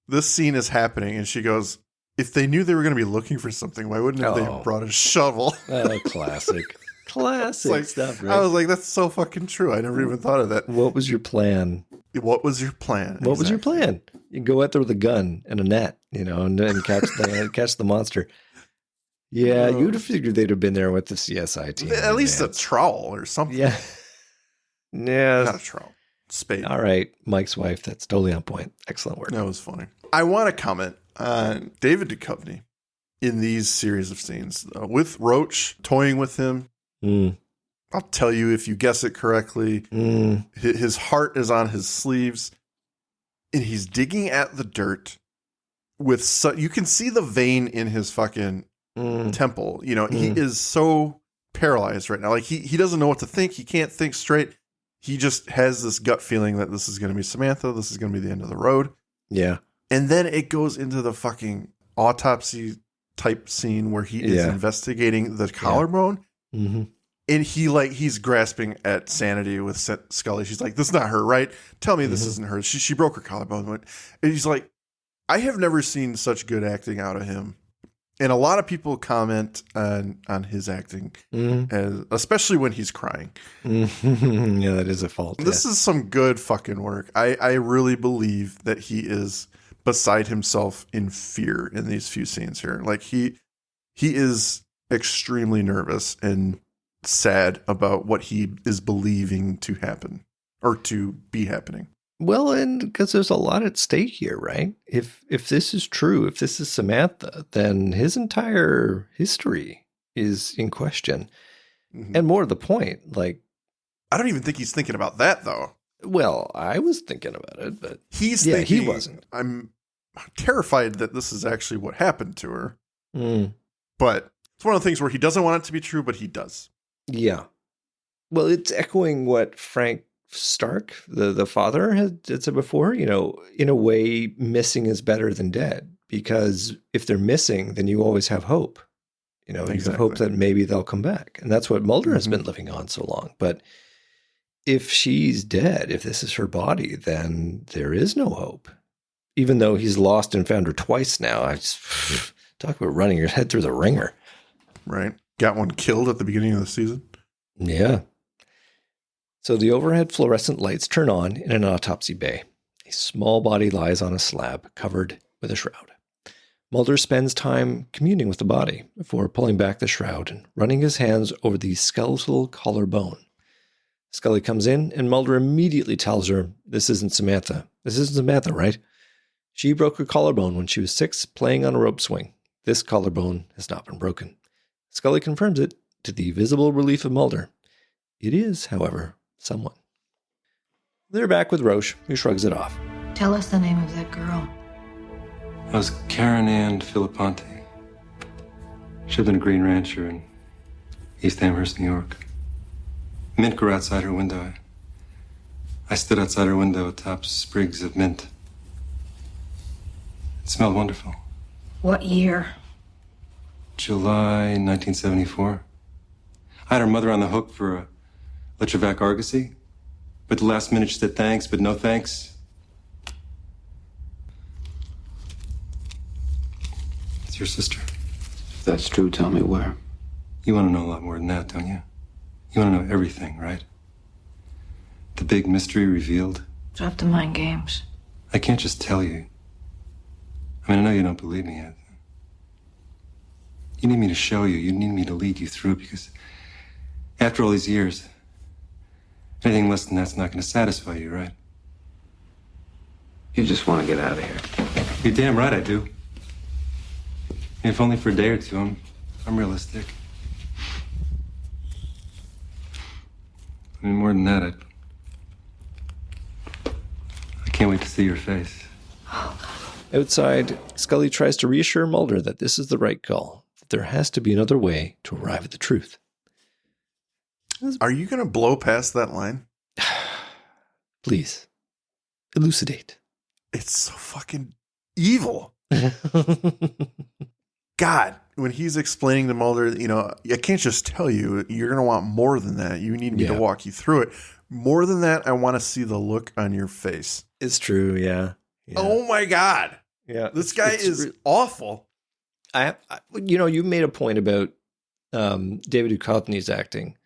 This scene is happening, and she goes, if they knew they were going to be looking for something, why wouldn't they have brought a shovel? Classic. Classic stuff, right? I was like, that's so fucking true. I never even thought of that. What was your plan? What was your plan? What was your plan? You go out there with a gun and a net, and catch the monster. Yeah, you'd have figured they'd have been there with the CSI team. At least a trowel or something. Yeah. Not a trowel. Spade. All right, Mike's wife. That's totally on point. Excellent work. That was funny. I want to comment on David Duchovny in these series of scenes with Roach toying with him. I'll tell you if you guess it correctly. His heart is on his sleeves, and he's digging at the dirt with you can see the vein in his fucking temple. He is so paralyzed right now. Like he doesn't know what to think. He can't think straight. He just has this gut feeling that this is going to be Samantha. This is going to be the end of the road. Yeah. And then it goes into the fucking autopsy type scene where he is investigating the collarbone. Yeah. Mm-hmm. And he's grasping at sanity with Scully. She's like, this is not her, right? Tell me this isn't her. She broke her collarbone. And he's like, I have never seen such good acting out of him. And a lot of people comment on his acting, especially when he's crying. Yeah, that is a fault. This is some good fucking work. I really believe that he is beside himself in fear in these few scenes here. Like he is extremely nervous and sad about what he is believing to happen or to be happening. Well, and because there's a lot at stake here, right? If this is true, if this is Samantha, then his entire history is in question. Mm-hmm. And more to the point, like... I don't even think he's thinking about that, though. Well, I was thinking about it, but... He's thinking... he wasn't. I'm terrified that this is actually what happened to her. But it's one of the things where he doesn't want it to be true, but he does. Yeah. Well, it's echoing what Frank Stark, the father, had said before. In a way, missing is better than dead, because if they're missing, then you always have hope. Exactly. You have hope that maybe they'll come back. And that's what Mulder has been living on so long. But if she's dead, if this is her body, then there is no hope. Even though he's lost and found her twice now. I just talk about running your head through the ringer. Right. Got one killed at the beginning of the season. Yeah. So the overhead fluorescent lights turn on in an autopsy bay. A small body lies on a slab covered with a shroud. Mulder spends time communing with the body before pulling back the shroud and running his hands over the skeletal collarbone. Scully comes in, and Mulder immediately tells her, this isn't Samantha. This isn't Samantha, right? She broke her collarbone when she was 6, playing on a rope swing. This collarbone has not been broken. Scully confirms it, to the visible relief of Mulder. It is, however, someone. They're back with Roche, who shrugs it off. Tell us the name of that girl. That was Karen Ann Filipponte. She lived in a green rancher in East Amherst, New York. Mint grew outside her window. I stood outside her window atop sprigs of mint. It smelled wonderful. What year? July 1974. I had her mother on the hook for a Litrovac Argosy, but at the last minute she said thanks, but no thanks. It's your sister. If that's true, tell me where. You want to know a lot more than that, don't you? You want to know everything, right? The big mystery revealed. Drop the mind games. I can't just tell you. I know you don't believe me yet. You need me to show you. You need me to lead you through, because after all these years, anything less than that's not going to satisfy you, right? You just want to get out of here. You're damn right I do. If only for a day or two, I'm realistic. More than that, I can't wait to see your face. Outside, Scully tries to reassure Mulder that this is the right call. there has to be another way to arrive at the truth. Are you going to blow past that line? Please, elucidate. It's so fucking evil. God, when he's explaining to Mulder, I can't just tell you. You're going to want more than that. You need me to walk you through it. More than that, I want to see the look on your face. It's true, yeah. Oh my God. Yeah. This guy is awful. You made a point about David Duchovny's acting.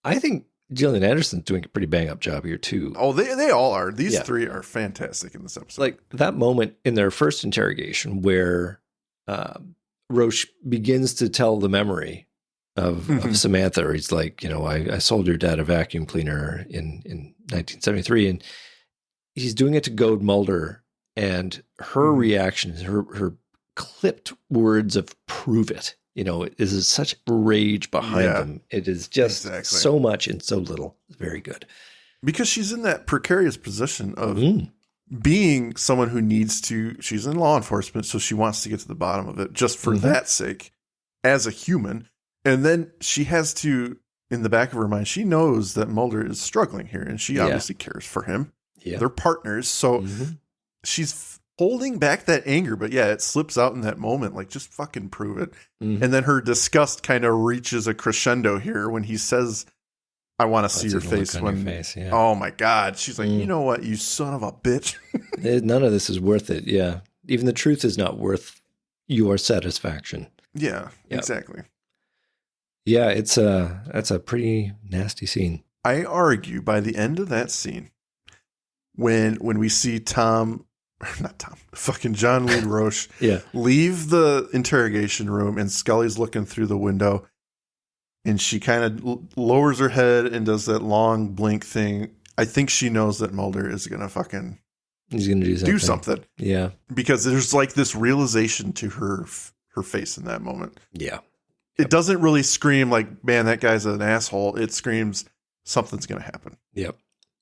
I think Gillian Anderson's doing a pretty bang-up job here, too. Oh, they all are. These three are fantastic in this episode. Like, that moment in their first interrogation where Roche begins to tell the memory of Samantha, or he's like, I sold your dad a vacuum cleaner in 1973, and he's doing it to goad Mulder, and her reaction, her clipped words of "prove it," it is such rage behind them. It is just so much and so little. It's very good. Because she's in that precarious position of being someone who needs to, she's in law enforcement, so she wants to get to the bottom of it just for that sake as a human. And then she has to, in the back of her mind, she knows that Mulder is struggling here, and she obviously cares for him. Yeah. They're partners. So she's holding back that anger, but it slips out in that moment. Like, just fucking prove it. And then her disgust kind of reaches a crescendo here when he says, I want to see your face. Oh my God. She's like, you know what, you son of a bitch. None of this is worth it. Yeah. Even the truth is not worth your satisfaction. Yeah, exactly. Yeah, that's a pretty nasty scene. I argue by the end of that scene, when we see fucking John Lee Roche leave the interrogation room, and Scully's looking through the window, and she kind of lowers her head and does that long blink thing. I think she knows that Mulder is going to he's going to do something. Yeah. Because there's like this realization to her face in that moment. Yeah. It doesn't really scream like, man, that guy's an asshole. It screams something's going to happen. Yep.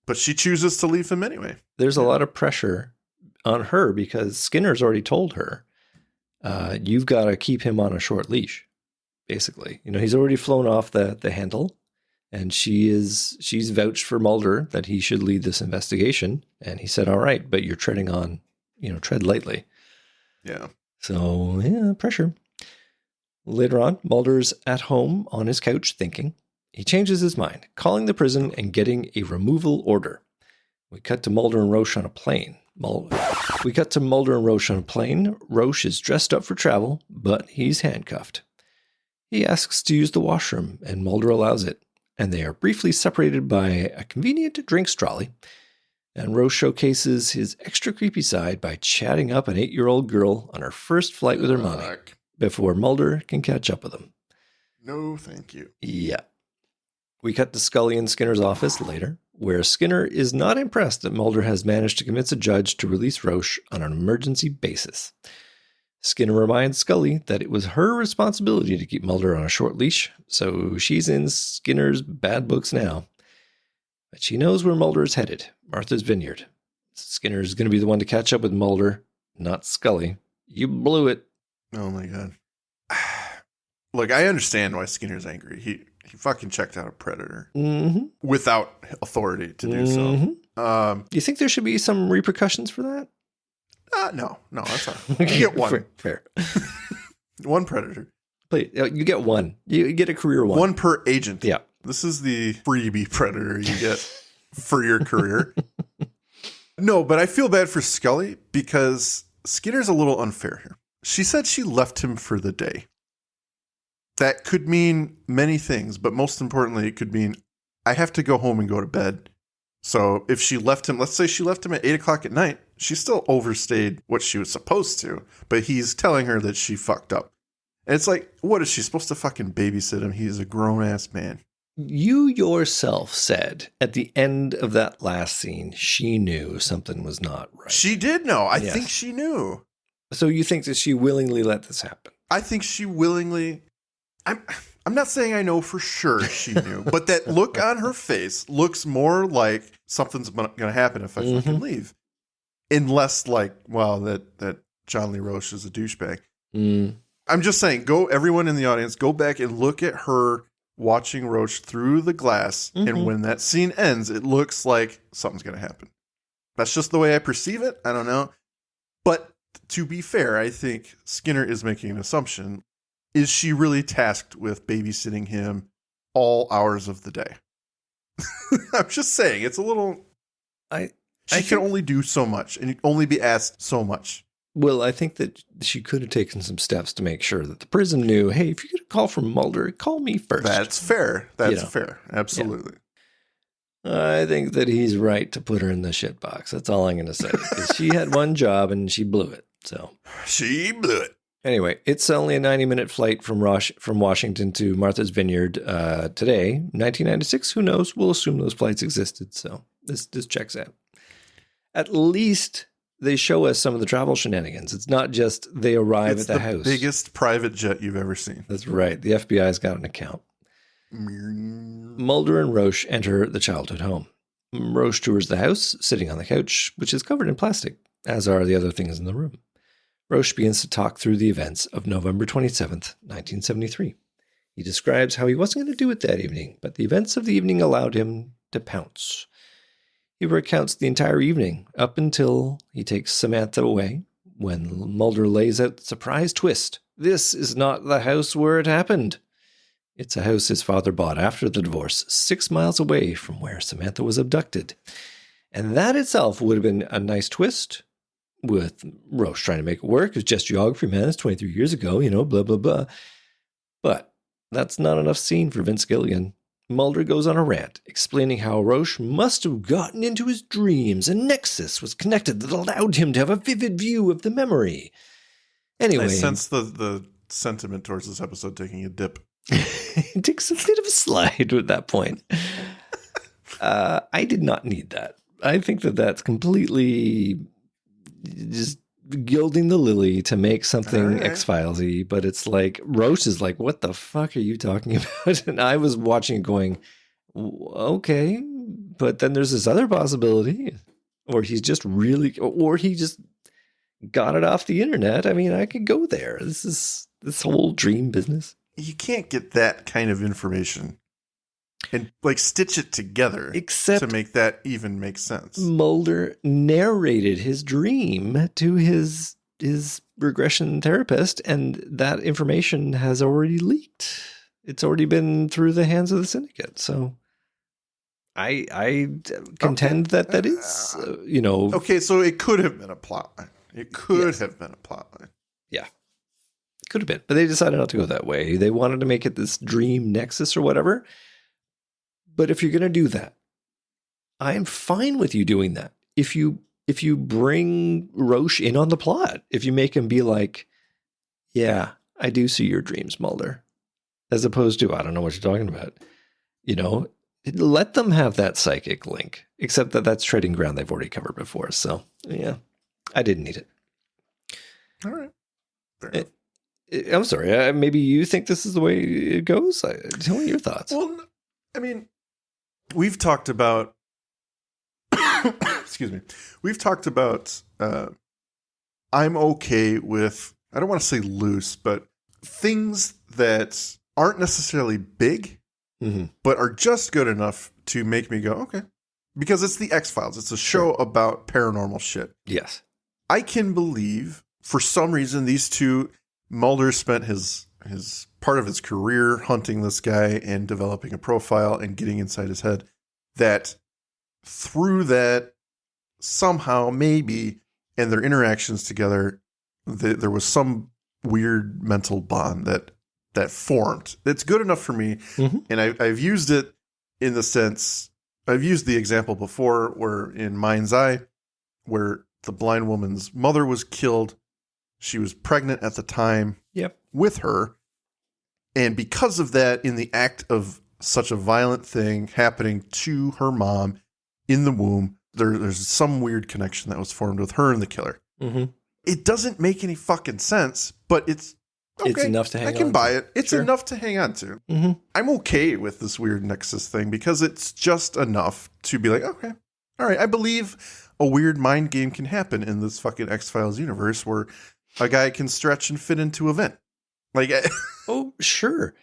But she chooses to leave him anyway. There's a lot of pressure on her because Skinner's already told her, you've got to keep him on a short leash, basically. He's already flown off the handle, and she's vouched for Mulder that he should lead this investigation. And he said, all right, but you're treading on, tread lightly. Yeah. So, pressure. Later on, Mulder's at home on his couch thinking. He changes his mind, calling the prison and getting a removal order. We cut to Mulder and Roche on a plane. Roche is dressed up for travel, but he's handcuffed. He asks to use the washroom, and Mulder allows it, and they are briefly separated by a convenient drinks trolley. And Roche showcases his extra creepy side by chatting up an 8-year-old girl on her first flight with her mommy before Mulder can catch up with him. No, thank you. Yeah. We cut to Scully in Skinner's office later, where Skinner is not impressed that Mulder has managed to convince a judge to release Roche on an emergency basis. Skinner reminds Scully that it was her responsibility to keep Mulder on a short leash, so she's in Skinner's bad books now. But she knows where Mulder is headed, Martha's Vineyard. Skinner's going to be the one to catch up with Mulder, not Scully. You blew it. Oh my God. Look, I understand why Skinner's angry. He fucking checked out a predator without authority to do so. You think there should be some repercussions for that? No, that's all right. You get one. Fair. One predator. Please, you get one. You get a career one. One per agent. Yeah. This is the freebie predator you get for your career. No, but I feel bad for Scully because Skinner's a little unfair here. She said she left him for the day. That could mean many things, but most importantly, it could mean I have to go home and go to bed. So if she left him, let's say she left him at 8 o'clock at night, she still overstayed what she was supposed to, but he's telling her that she fucked up. And it's like, what is she supposed to fucking babysit him? He's a grown-ass man. You yourself said at the end of that last scene, she knew something was not right. She did know. I think she knew. So you think that she willingly let this happen? I think she willingly... I'm not saying I know for sure she knew, but that look on her face looks more like something's going to happen if I fucking leave. Unless like, wow, that John Lee Roche is a douchebag. I'm just saying, everyone in the audience, go back and look at her watching Roche through the glass. And when that scene ends, it looks like something's going to happen. That's just the way I perceive it. I don't know. But to be fair, I think Skinner is making an assumption. Is she really tasked with babysitting him all hours of the day? I'm just saying, it's a little... She can only do so much and only be asked so much. Well, I think that she could have taken some steps to make sure that the prison knew, hey, if you get a call from Mulder, call me first. That's fair. That's fair. Absolutely. Yeah. I think that he's right to put her in the shit box. That's all I'm going to say. 'Cause she had one job and she blew it. So she blew it. Anyway, it's only a 90-minute flight from Washington to Martha's Vineyard today, 1996. Who knows? We'll assume those flights existed. So this checks out. At least they show us some of the travel shenanigans. It's not just they arrive at the house. It's the biggest private jet you've ever seen. That's right. The FBI's got an account. Mulder and Roche enter the childhood home. Roche tours the house, sitting on the couch, which is covered in plastic, as are the other things in the room. Roche begins to talk through the events of November 27th, 1973. He describes how he wasn't going to do it that evening, but the events of the evening allowed him to pounce. He recounts the entire evening up until he takes Samantha away when Mulder lays out the surprise twist. This is not the house where it happened. It's a house his father bought after the divorce, 6 miles away from where Samantha was abducted. And that itself would have been a nice twist, with Roche trying to make it work. It's just geography, man. It's 23 years ago, blah, blah, blah. But that's not enough scene for Vince Gilligan. Mulder goes on a rant, explaining how Roche must have gotten into his dreams. A nexus was connected that allowed him to have a vivid view of the memory. Anyway. I sense the sentiment towards this episode taking a dip. It takes a bit of a slide at that point. I did not need that. I think that that's completely just gilding the lily to make something X-Files-y, but it's like, Roche is like, what the fuck are you talking about? And I was watching it going, okay, but then there's this other possibility, or he just got it off the internet. I mean, I could go there. This whole dream business. You can't get that kind of information and stitch it together except to make that even make sense. Mulder narrated his dream to his regression therapist, and that information has already leaked. It's already been through the hands of the syndicate. So I contend that is, Okay, so it could have been a plot line. It could have been a plot line. Yeah. Could have been, but they decided not to go that way. They wanted to make it this dream nexus or whatever. But if you're going to do that, I am fine with you doing that. If you bring Roche in on the plot, if you make him be like, yeah, I do see your dreams, Mulder, as opposed to, I don't know what you're talking about. Let them have that psychic link, except that that's treading ground they've already covered before. So yeah, I didn't need it. All right. Fair enough. I'm sorry. Maybe you think this is the way it goes. Tell me your thoughts. Well, I mean, we've talked about, excuse me, we've talked about, I'm okay with, I don't want to say loose, but things that aren't necessarily big, but are just good enough to make me go, okay. Because it's the X-Files. It's a show about paranormal shit. Yes. I can believe, for some reason, these two, Mulder spent his part of his career hunting this guy and developing a profile and getting inside his head, that through that somehow maybe in their interactions together, there was some weird mental bond that formed. It's good enough for me. And I've used it in the sense, I've used the example before where in Mind's Eye, where the blind woman's mother was killed. She was pregnant at the time with her. And because of that, in the act of such a violent thing happening to her mom in the womb, there's some weird connection that was formed with her and the killer. It doesn't make any fucking sense, but it's okay. It's enough to hang on to. I can buy it. It's enough to hang on to. I'm okay with this weird nexus thing because it's just enough to be like, okay, all right, I believe a weird mind game can happen in this fucking X-Files universe where a guy can stretch and fit into a vent. Like, Oh, sure.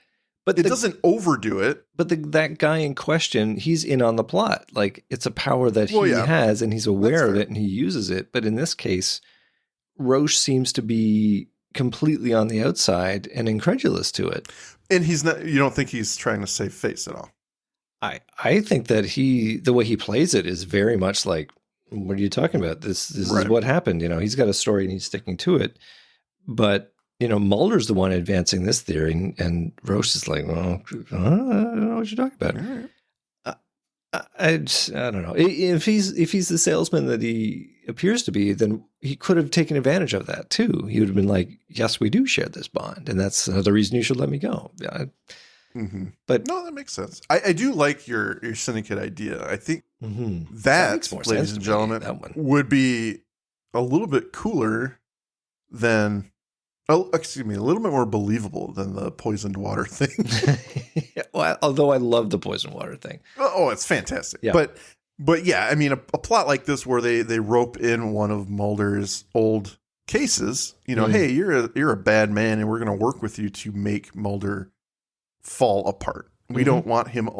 But it doesn't overdo it. But that guy in question, he's in on the plot. Like, it's a power that he has, and he's aware of it, and he uses it. But in this case, Roche seems to be completely on the outside and incredulous to it. And he's not. You don't think he's trying to save face at all? I think that the way he plays it is very much like, what are you talking about? This is what happened. He's got a story and he's sticking to it. But, Mulder's the one advancing this theory, and Roche is like, well, I don't know what you're talking about. All right. I don't know. If he's the salesman that he appears to be, then he could have taken advantage of that too. He would have been like, yes, we do share this bond, and that's another reason you should let me go. Mm-hmm. But no, that makes sense. I do like your syndicate idea. I think that makes more ladies sense and to me, gentlemen, that one. would be a little bit cooler than, a little bit more believable than the poisoned water thing. Well, although I love the poison water thing. Oh, it's fantastic. Yeah. But yeah, I mean, a plot like this where they rope in one of Mulder's old cases, hey, you're a bad man, and we're going to work with you to make Mulder fall apart. We don't want him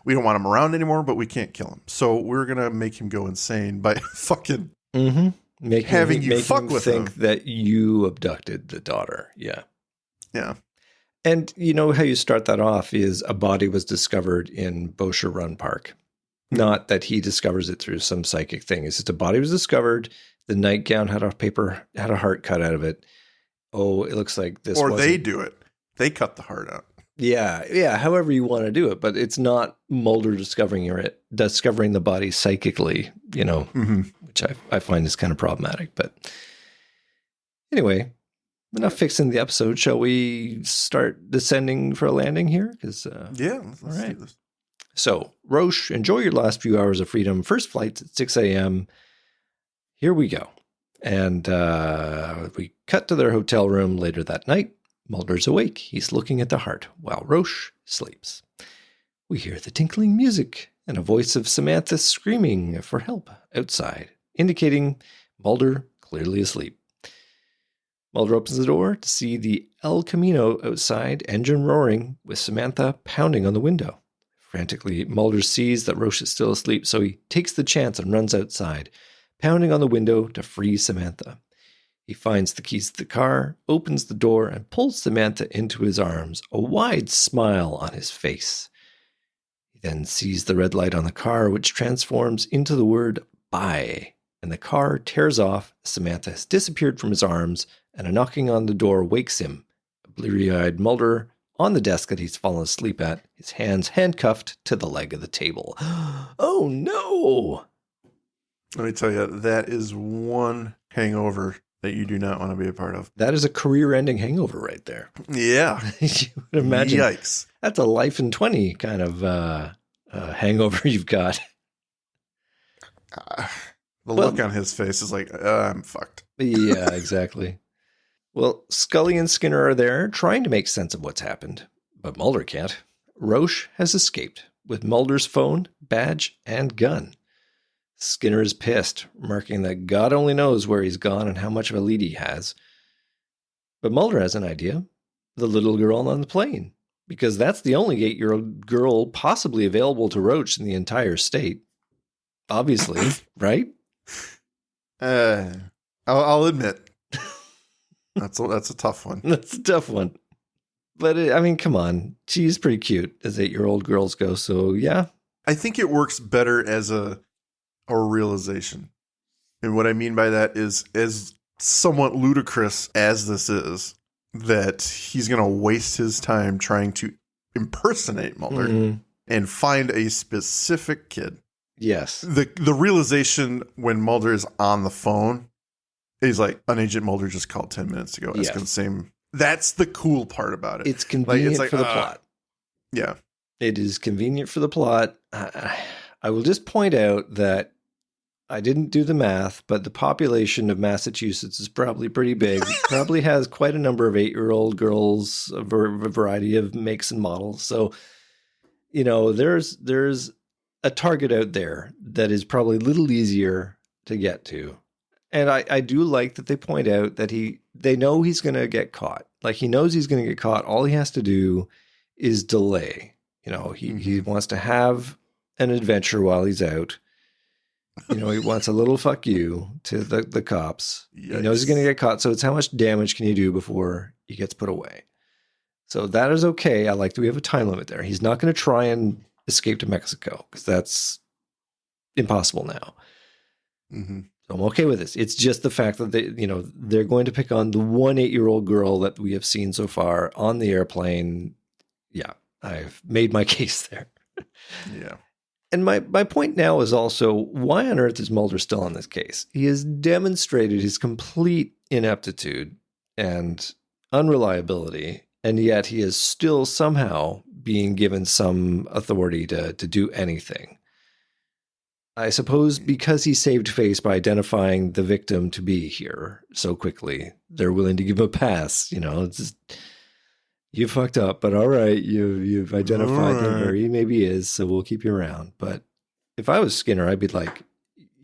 around anymore, but we can't kill him. So we're going to make him go insane by fucking having you fuck with him. Think that you abducted the daughter. Yeah. Yeah. And you know how you start that off is a body was discovered in Bosher Run Park. Not that he discovers it through some psychic thing. It's just a body was discovered. The nightgown had a heart cut out of it. Oh, it looks like this. Or they do it. They cut the heart out. Yeah. However you want to do it, but it's not Mulder discovering the body psychically, which I find is kind of problematic. But anyway, enough fixing the episode. Shall we start descending for a landing here? Because let's all right. do this. So, Roche, enjoy your last few hours of freedom. First flight's at 6 a.m. Here we go. And we cut to their hotel room later that night. Mulder's awake. He's looking at the heart while Roche sleeps. We hear the tinkling music and a voice of Samantha screaming for help outside, indicating Mulder clearly asleep. Mulder opens the door to see the El Camino outside, engine roaring, with Samantha pounding on the window. Frantically, Mulder sees that Roche is still asleep, so he takes the chance and runs outside, pounding on the window to free Samantha. He finds the keys to the car, opens the door, and pulls Samantha into his arms, a wide smile on his face. He then sees the red light on the car, which transforms into the word bye, and the car tears off. Samantha has disappeared from his arms, and a knocking on the door wakes him. A bleary-eyed Mulder on the desk that he's fallen asleep at, his hands handcuffed to the leg of the table. Oh, no! Let me tell you, that is one hangover that you do not want to be a part of. That is a career-ending hangover right there. Yeah. You would imagine. Yikes. That's a life in 20 kind of hangover you've got. The look on his face is like, I'm fucked. Yeah, exactly. Well, Scully and Skinner are there trying to make sense of what's happened, but Mulder can't. Roche has escaped with Mulder's phone, badge, and gun. Skinner is pissed, remarking that God only knows where he's gone and how much of a lead he has. But Mulder has an idea. The little girl on the plane. Because that's the only 8-year-old girl possibly available to Roche in the entire state. Obviously, right? I'll admit. That's a tough one. That's a tough one. But, come on. She's pretty cute as 8-year-old girls go, so yeah. I think it works better as a realization. And what I mean by that is, as somewhat ludicrous as this is, that he's going to waste his time trying to impersonate Mulder and find a specific kid. Yes. The realization when Mulder is on the phone, he's like, an agent Mulder just called 10 minutes ago. Asking the same. That's the cool part about it. It's convenient for the plot. Yeah. It is convenient for the plot. I will just point out that I didn't do the math, but the population of Massachusetts is probably pretty big. It probably has quite a number of 8-year-old girls, a variety of makes and models. So, there's a target out there that is probably a little easier to get to. And I do like that they point out that they know he's going to get caught. Like, he knows he's going to get caught. All he has to do is delay. You know, he wants to have an adventure while he's out. You know, he wants a little fuck you to the cops. Yikes. He knows he's going to get caught. So it's how much damage can you do before he gets put away? So that is okay. I like that we have a time limit there. He's not going to try and escape to Mexico because that's impossible now. Mm-hmm. So I'm okay with this. It's just the fact that they're going to pick on the 8-year-old girl that we have seen so far on the airplane. Yeah, I've made my case there. Yeah. And my point now is also, why on earth is Mulder still on this case? He has demonstrated his complete ineptitude and unreliability, and yet he is still somehow being given some authority to do anything. I suppose because he saved face by identifying the victim to be here so quickly, they're willing to give him a pass. You know, it's just, you fucked up, but all right, you've identified him where he maybe is, so we'll keep you around. But if I was Skinner, I'd be like,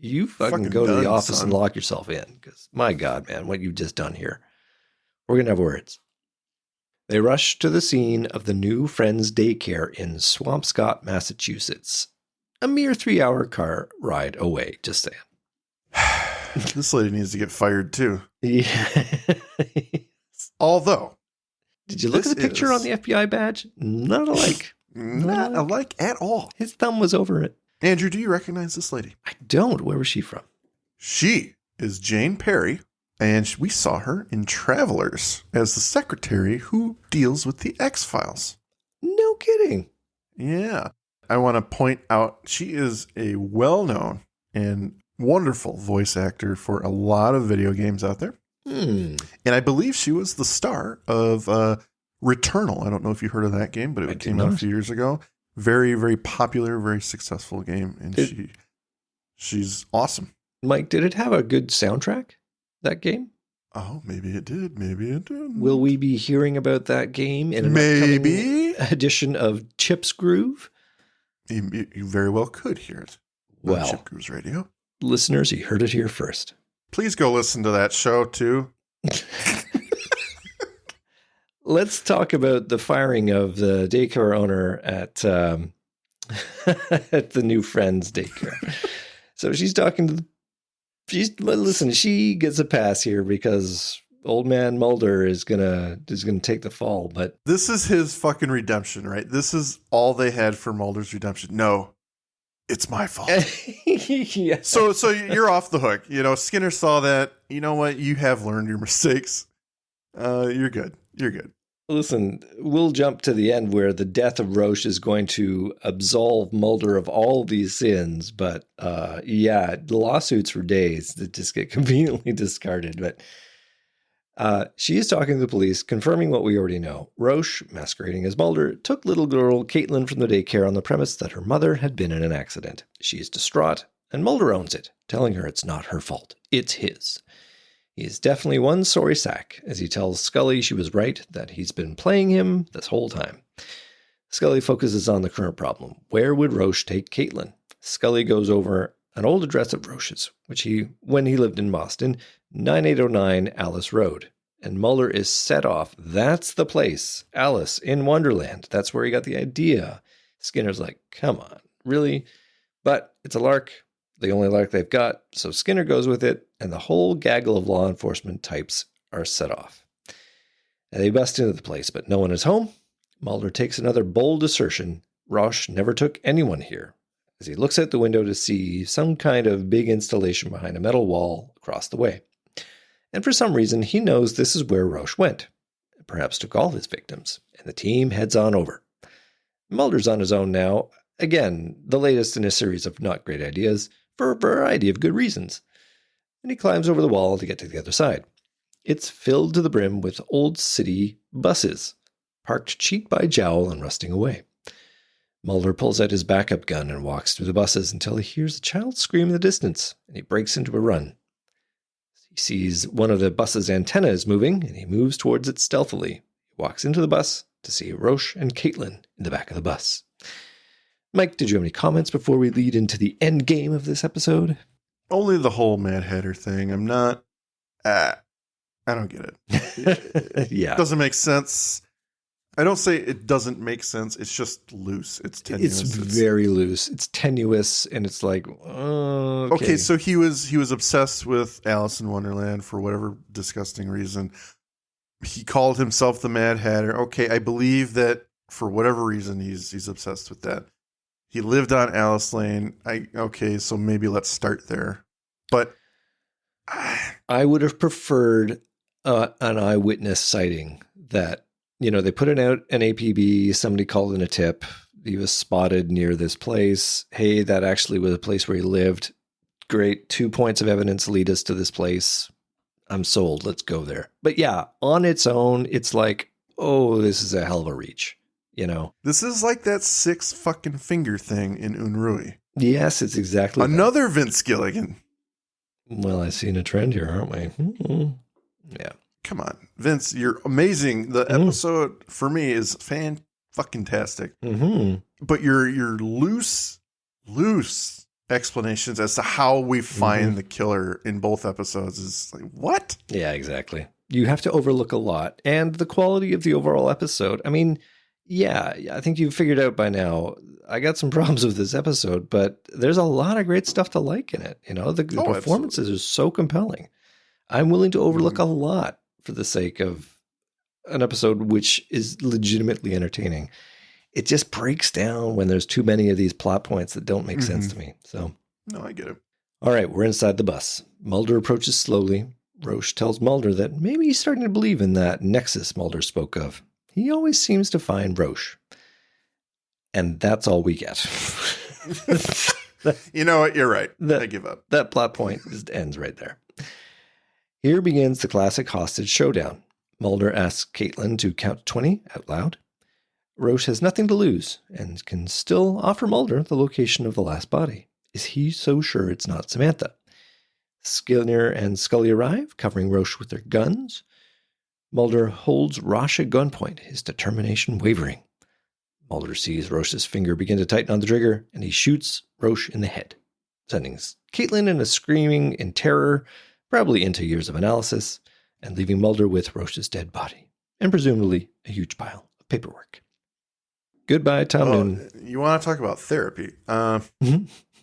you fucking go to the office and lock yourself in, because my God, man, what you've just done here. We're going to have words. They rush to the scene of the new Friends daycare in Swampscott, Massachusetts. A mere 3-hour car ride away, just saying. This lady needs to get fired too. Yeah. Although, did you look at the picture on the FBI badge? Not alike. Not alike at all. His thumb was over it. Andrew, do you recognize this lady? I don't. Where was she from? She is Jane Perry, and we saw her in Travelers as the secretary who deals with the X-Files. No kidding. Yeah. I want to point out she is a well-known and wonderful voice actor for a lot of video games out there. And I believe she was the star of Returnal. I don't know if you heard of that game, but it came out a few years ago. Very, very popular, very successful game. And she's awesome. Mike, did it have a good soundtrack, that game? Oh, maybe it did. Maybe it did. Will we be hearing about that game in an upcoming edition of Chip's Groove? You very well could hear it. Well, Chip Groove's Radio. Listeners, you heard it here first. Please go listen to that show, too. Let's talk about the firing of the daycare owner at at the new Friends daycare. So she's talking to listen, she gets a pass here because old man Mulder is gonna take the fall, but this is his fucking redemption, right? This is all they had for Mulder's redemption. No, it's my fault. Yeah. So you're off the hook. You know, Skinner saw that. You know what? You have learned your mistakes. You're good. You're good. Listen, we'll jump to the end where the death of Roche is going to absolve Mulder of all these sins. But the lawsuits for days that just get conveniently discarded. But she is talking to the police, confirming what we already know. Roche, masquerading as Mulder, took little girl Caitlin from the daycare on the premise that her mother had been in an accident. She is distraught, and Mulder owns it, telling her it's not her fault. It's his. He is definitely one sorry sack, as he tells Scully she was right, that he's been playing him this whole time. Scully focuses on the current problem. Where would Roche take Caitlin? Scully goes over an old address of Roche's, when he lived in Boston, 9809 Alice Road. And Mulder is set off. That's the place. Alice in Wonderland. That's where he got the idea. Skinner's like, come on, really? But it's a lark. The only lark they've got. So Skinner goes with it, and the whole gaggle of law enforcement types are set off. And they bust into the place, but no one is home. Mulder takes another bold assertion. Roche never took anyone here, as he looks out the window to see some kind of big installation behind a metal wall across the way. And for some reason, he knows this is where Roche went, and perhaps took all his victims, and the team heads on over. Mulder's on his own now. Again, the latest in a series of not great ideas, for a variety of good reasons. And he climbs over the wall to get to the other side. It's filled to the brim with old city buses, parked cheek by jowl and rusting away. Mulder pulls out his backup gun and walks through the buses until he hears a child scream in the distance, and he breaks into a run. He sees one of the bus's antennas moving, and he moves towards it stealthily. He walks into the bus to see Roche and Caitlin in the back of the bus. Mike, did you have any comments before we lead into the end game of this episode? Only the whole Mad Hatter thing. I'm not. I don't get it. Yeah. It doesn't make sense. I don't say it doesn't make sense. It's just loose. It's tenuous. It's very loose. It's tenuous, and it's like, okay. So he was obsessed with Alice in Wonderland for whatever disgusting reason. He called himself the Mad Hatter. Okay, I believe that for whatever reason he's obsessed with that. He lived on Alice Lane. Okay, so maybe let's start there. But I would have preferred an eyewitness sighting that. They put it out an APB, somebody called in a tip. He was spotted near this place. Hey, that actually was a place where he lived. Great. 2 points of evidence lead us to this place. I'm sold. Let's go there. But yeah, on its own, it's like, oh, this is a hell of a reach, This is like that 6 fucking finger thing in Unruh. Yes, it's exactly another Vince Gilligan. Well, I've seen a trend here, aren't we? Mm-hmm. Yeah. Come on, Vince, you're amazing. The episode for me is fan-fucking-tastic. Mm-hmm. But your loose explanations as to how we find the killer in both episodes is like, what? Yeah, exactly. You have to overlook a lot. And the quality of the overall episode, I mean, yeah, I think you've figured out by now, I got some problems with this episode, but there's a lot of great stuff to like in it. The performances are so compelling. I'm willing to overlook a lot for the sake of an episode which is legitimately entertaining. It just breaks down when there's too many of these plot points that don't make sense to me. So, no, I get it. All right, we're inside the bus. Mulder approaches slowly. Roche tells Mulder that maybe he's starting to believe in that nexus Mulder spoke of. He always seems to find Roche. And that's all we get. You know what? You're right. I give up. That plot point just ends right there. Here begins the classic hostage showdown. Mulder asks Caitlin to count 20 out loud. Roche has nothing to lose and can still offer Mulder the location of the last body. Is he so sure it's not Samantha? Skinner and Scully arrive, covering Roche with their guns. Mulder holds Roche at gunpoint, his determination wavering. Mulder sees Roche's finger begin to tighten on the trigger, and he shoots Roche in the head, sending Caitlin in a screaming in terror, probably into years of analysis, and leaving Mulder with Roche's dead body, and presumably a huge pile of paperwork. Goodbye, Tom Noonan. You want to talk about therapy?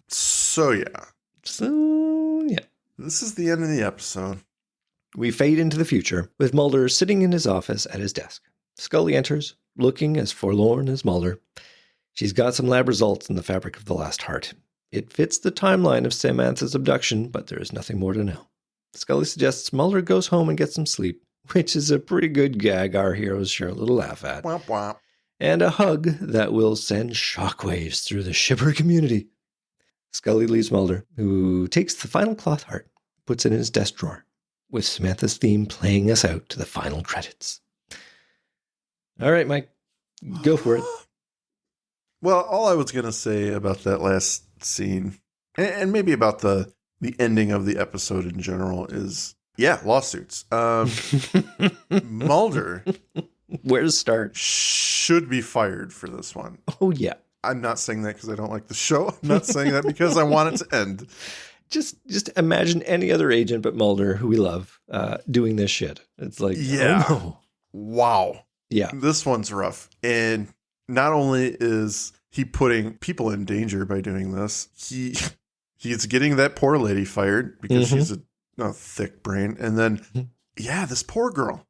So, yeah. This is the end of the episode. We fade into the future, with Mulder sitting in his office at his desk. Scully enters, looking as forlorn as Mulder. She's got some lab results in the fabric of the last heart. It fits the timeline of Samantha's abduction, but there is nothing more to know. Scully suggests Mulder goes home and gets some sleep, which is a pretty good gag our heroes share a little laugh at. Womp womp. And a hug that will send shockwaves through the shipper community. Scully leaves Mulder, who takes the final cloth heart, puts it in his desk drawer, with Samantha's theme playing us out to the final credits. All right, Mike, go for it. Well, all I was going to say about that last scene, and maybe about the ending of the episode in general, is, lawsuits. Mulder... Where to start? Should be fired for this one. Oh, yeah. I'm not saying that because I don't like the show. I'm not saying that because I want it to end. Just imagine any other agent but Mulder, who we love, doing this shit. It's like, yeah. Oh, no. Wow. Yeah. This one's rough. And not only is he putting people in danger by doing this, he's getting that poor lady fired because she's a thick brain. And then, this poor girl.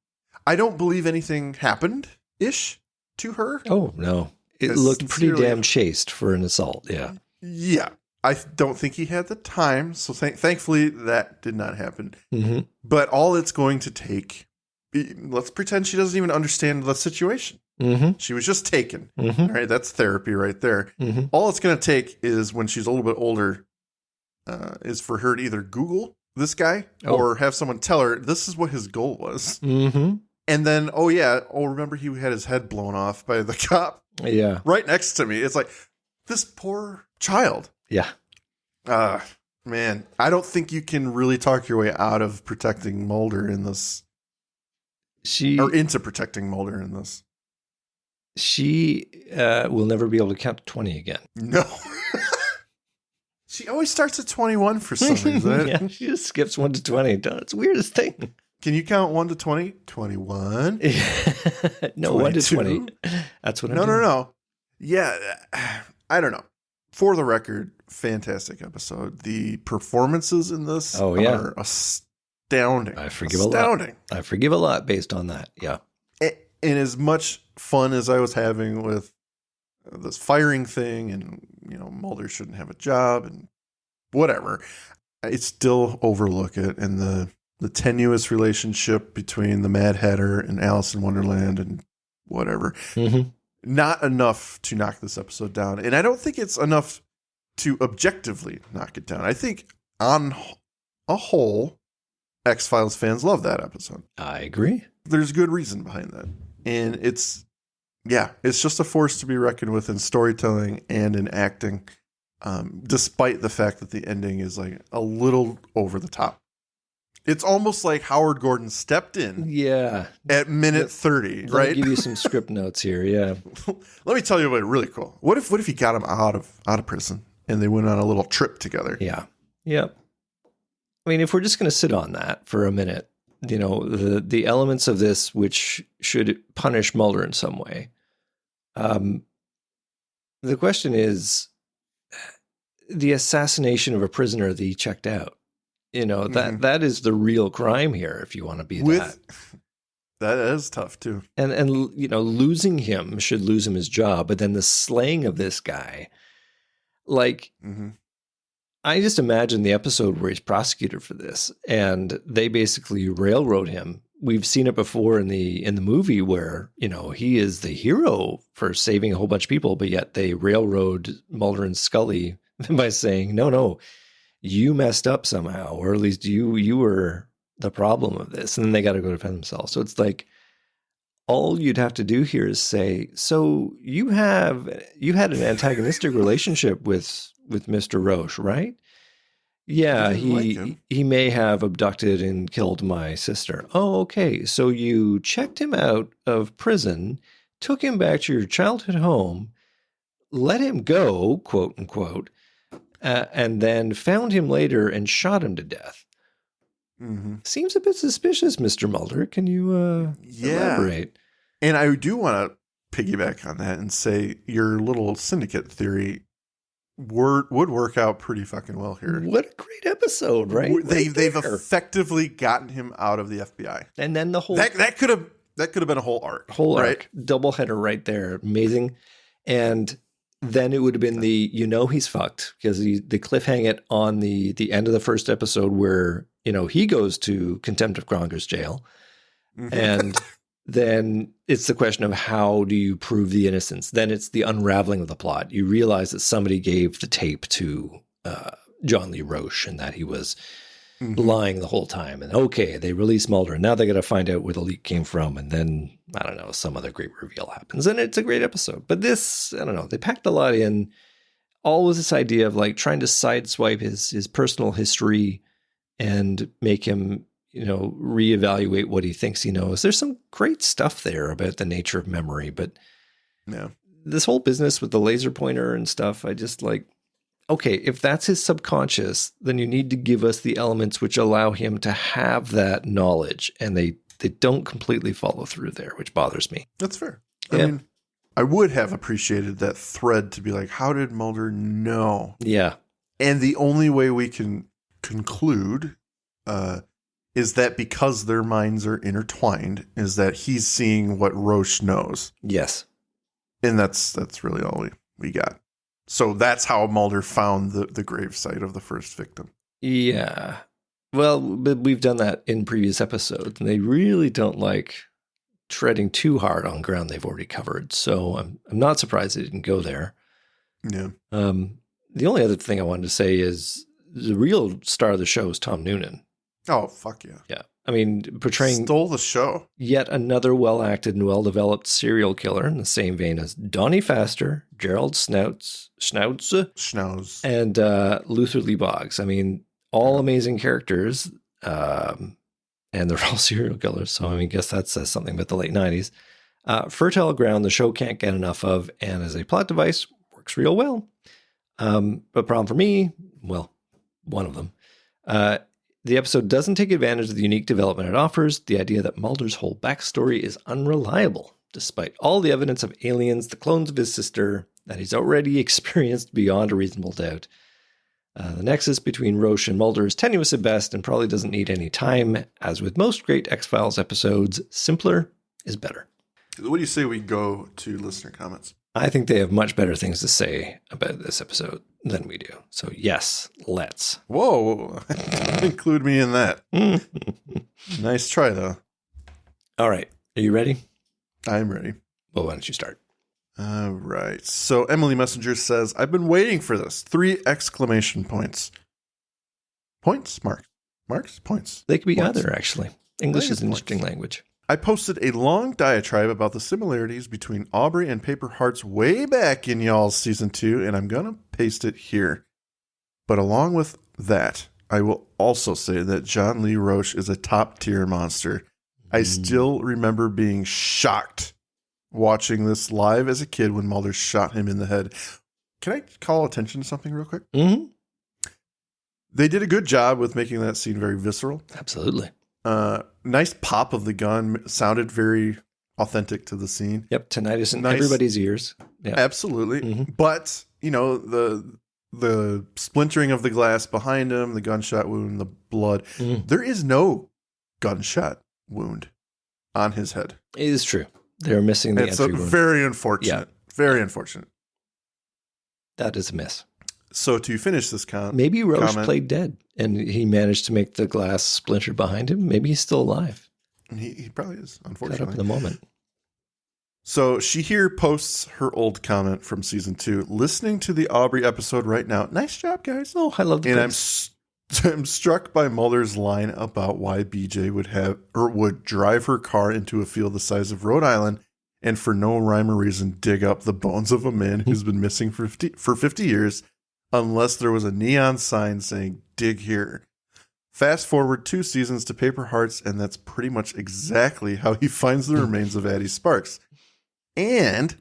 I don't believe anything happened-ish to her. Oh, no. It looked pretty damn chaste for an assault, yeah. Yeah. I don't think he had the time, so thankfully that did not happen. Mm-hmm. But all it's going to take, let's pretend she doesn't even understand the situation. Mm-hmm. She was just taken. Mm-hmm. All right, that's therapy right there. Mm-hmm. All it's going to take is when she's a little bit older, is for her to either Google this guy or have someone tell her this is what his goal was. Mm-hmm. And then, remember he had his head blown off by the cop? Yeah. Right next to me. It's like, this poor child. Yeah. Man, I don't think you can really talk your way out of protecting Mulder in this. Or into protecting Mulder in this. She will never be able to count to 20 again. No. She always starts at 21 for some reason. Yeah, she just skips 1 to 20. It's the weirdest thing. Can you count 1 to 20? 21. No, 1 to 22? 20. That's what I'm No, doing. no. Yeah, I don't know. For the record, fantastic episode. The performances in this are astounding. I forgive a lot. I forgive a lot based on that. Yeah. And as much fun as I was having with this firing thing and, Mulder shouldn't have a job and whatever, I still overlook it. And the tenuous relationship between the Mad Hatter and Alice in Wonderland and whatever. Mm-hmm. Not enough to knock this episode down. And I don't think it's enough to objectively knock it down. I think on a whole, X-Files fans love that episode. I agree. There's good reason behind that. And it's just a force to be reckoned with in storytelling and in acting, despite the fact that the ending is like a little over the top. It's almost like Howard Gordon stepped in at minute 30, right? Let me give you some script notes here, yeah. Let me tell you about it really cool. What if he got him out of prison and they went on a little trip together? Yeah. Yep. I mean, if we're just going to sit on that for a minute, the elements of this which should punish Mulder in some way. The question is the assassination of a prisoner that he checked out. That is the real crime here, if you want to be that. That is tough too. And losing him should lose him his job, but then the slaying of this guy, like I just imagine the episode where he's prosecuted for this and they basically railroad him. We've seen it before in the movie where, he is the hero for saving a whole bunch of people, but yet they railroad Mulder and Scully by saying, no, you messed up somehow, or at least you were the problem of this. And then they got to go defend themselves. So it's like, all you'd have to do here is say, so you had an antagonistic relationship with Mr. Roche, right? Yeah, he may have abducted and killed my sister. Oh, okay. So you checked him out of prison, took him back to your childhood home, let him go, quote unquote, and then found him later and shot him to death. Mm-hmm. Seems a bit suspicious, Mr. Mulder. Can you elaborate? And I do want to piggyback on that and say your little syndicate theory would work out pretty fucking well here. What a great episode, right? They've effectively gotten him out of the FBI. And then the whole... That could have been a whole arc. Arc. Double header right there. Amazing. And then it would have been he's fucked because they cliffhang it on the end of the first episode where, he goes to contempt of Congress jail. Mm-hmm. And then it's the question of how do you prove the innocence? Then it's the unraveling of the plot. You realize that somebody gave the tape to John Lee Roche and that he was lying the whole time. And okay, they release Mulder. And now they got to find out where the leak came from. And then, I don't know, some other great reveal happens. And it's a great episode. But this, I don't know, they packed a lot in. Always this idea of like trying to sideswipe his personal history and make him, reevaluate what he thinks he knows. There's some great stuff there about the nature of memory, but this whole business with the laser pointer and stuff, I just like, okay, if that's his subconscious, then you need to give us the elements which allow him to have that knowledge. And they don't completely follow through there, which bothers me. That's fair. I mean, I would have appreciated that thread to be like, how did Mulder know? Yeah. And the only way we can conclude is that because their minds are intertwined, is that he's seeing what Roche knows. Yes. And that's really all we got. So that's how Mulder found the gravesite of the first victim. Yeah. Well, but we've done that in previous episodes, and they really don't like treading too hard on ground they've already covered. So I'm not surprised they didn't go there. Yeah. The only other thing I wanted to say is the real star of the show is Tom Noonan. Oh, fuck yeah. Yeah. I mean, portraying... Stole the show. Yet another well-acted and well-developed serial killer in the same vein as Donnie Pfaster, Gerald Schnauz, and Luther Lee Boggs. I mean, all amazing characters, and they're all serial killers. So, I guess that says something about the late 90s. Fertile ground the show can't get enough of, and as a plot device, works real well. But problem for me, Well, one of them. The episode doesn't take advantage of the unique development it offers. The idea that Mulder's whole backstory is unreliable, despite all the evidence of aliens, the clones of his sister, that he's already experienced beyond a reasonable doubt. The nexus between Roche and Mulder is tenuous at best and probably doesn't need any time. As with most great X-Files episodes, simpler is better. What do you say we go to listener comments? I think they have much better things to say about this episode than we do. So yes, let's. Whoa, include me in that. Nice try, though. All right. Are you ready? I'm ready. Well, why don't you start? All right. So Emily Messenger says, I've been waiting for this. 3 exclamation points. Points? Marks? Marks? Points. They could be Points. either, actually. English is an Points. interesting language. I posted a long diatribe about the similarities between Aubrey and Paper Hearts way back in y'all's season 2, and I'm going to paste it here. But along with that, I will also say that John Lee Roche is a top-tier monster. I still remember being shocked watching this live as a kid when Mulder shot him in the head. Can I call attention to something real quick? Mm-hmm. They did a good job with making that scene very visceral. Absolutely. Nice pop of the gun. Sounded very authentic to the scene. Yep. Tinnitus in Nice. everybody's ears. Yeah. Absolutely. Mhm. But, you know, the splintering of the glass behind him, the gunshot wound, the blood, there is no gunshot wound on his head. It is true. They're missing the It's entry wound. very unfortunate. Very unfortunate. That is a miss. So to finish this Maybe Roche comment, played dead and he managed to make the glass splinter behind him. Maybe he's still alive. he probably is, Caught up in unfortunately. the moment. So she here posts her old comment from season 2. Listening to the Aubrey episode right now. Nice job, guys. Oh, I love the And place. I'm struck by Mulder's line about why BJ would drive her car into a field the size of Rhode Island and for no rhyme or reason dig up the bones of a man who's been missing for 50 years unless there was a neon sign saying dig here. Fast forward 2 seasons to Paper Hearts and that's pretty much exactly how he finds the remains of Addie Sparks. And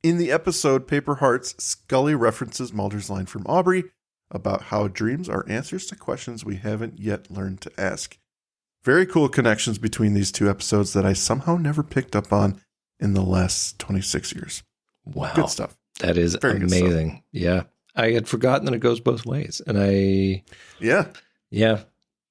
in the episode Paper Hearts, Scully references Mulder's line from Aubrey about how dreams are answers to questions we haven't yet learned to ask. Very cool connections between these 2 episodes that I somehow never picked up on in the last 26 years. Wow. Good stuff. That is Very good stuff. amazing. Yeah. I had forgotten that it goes both ways. And Yeah. yeah.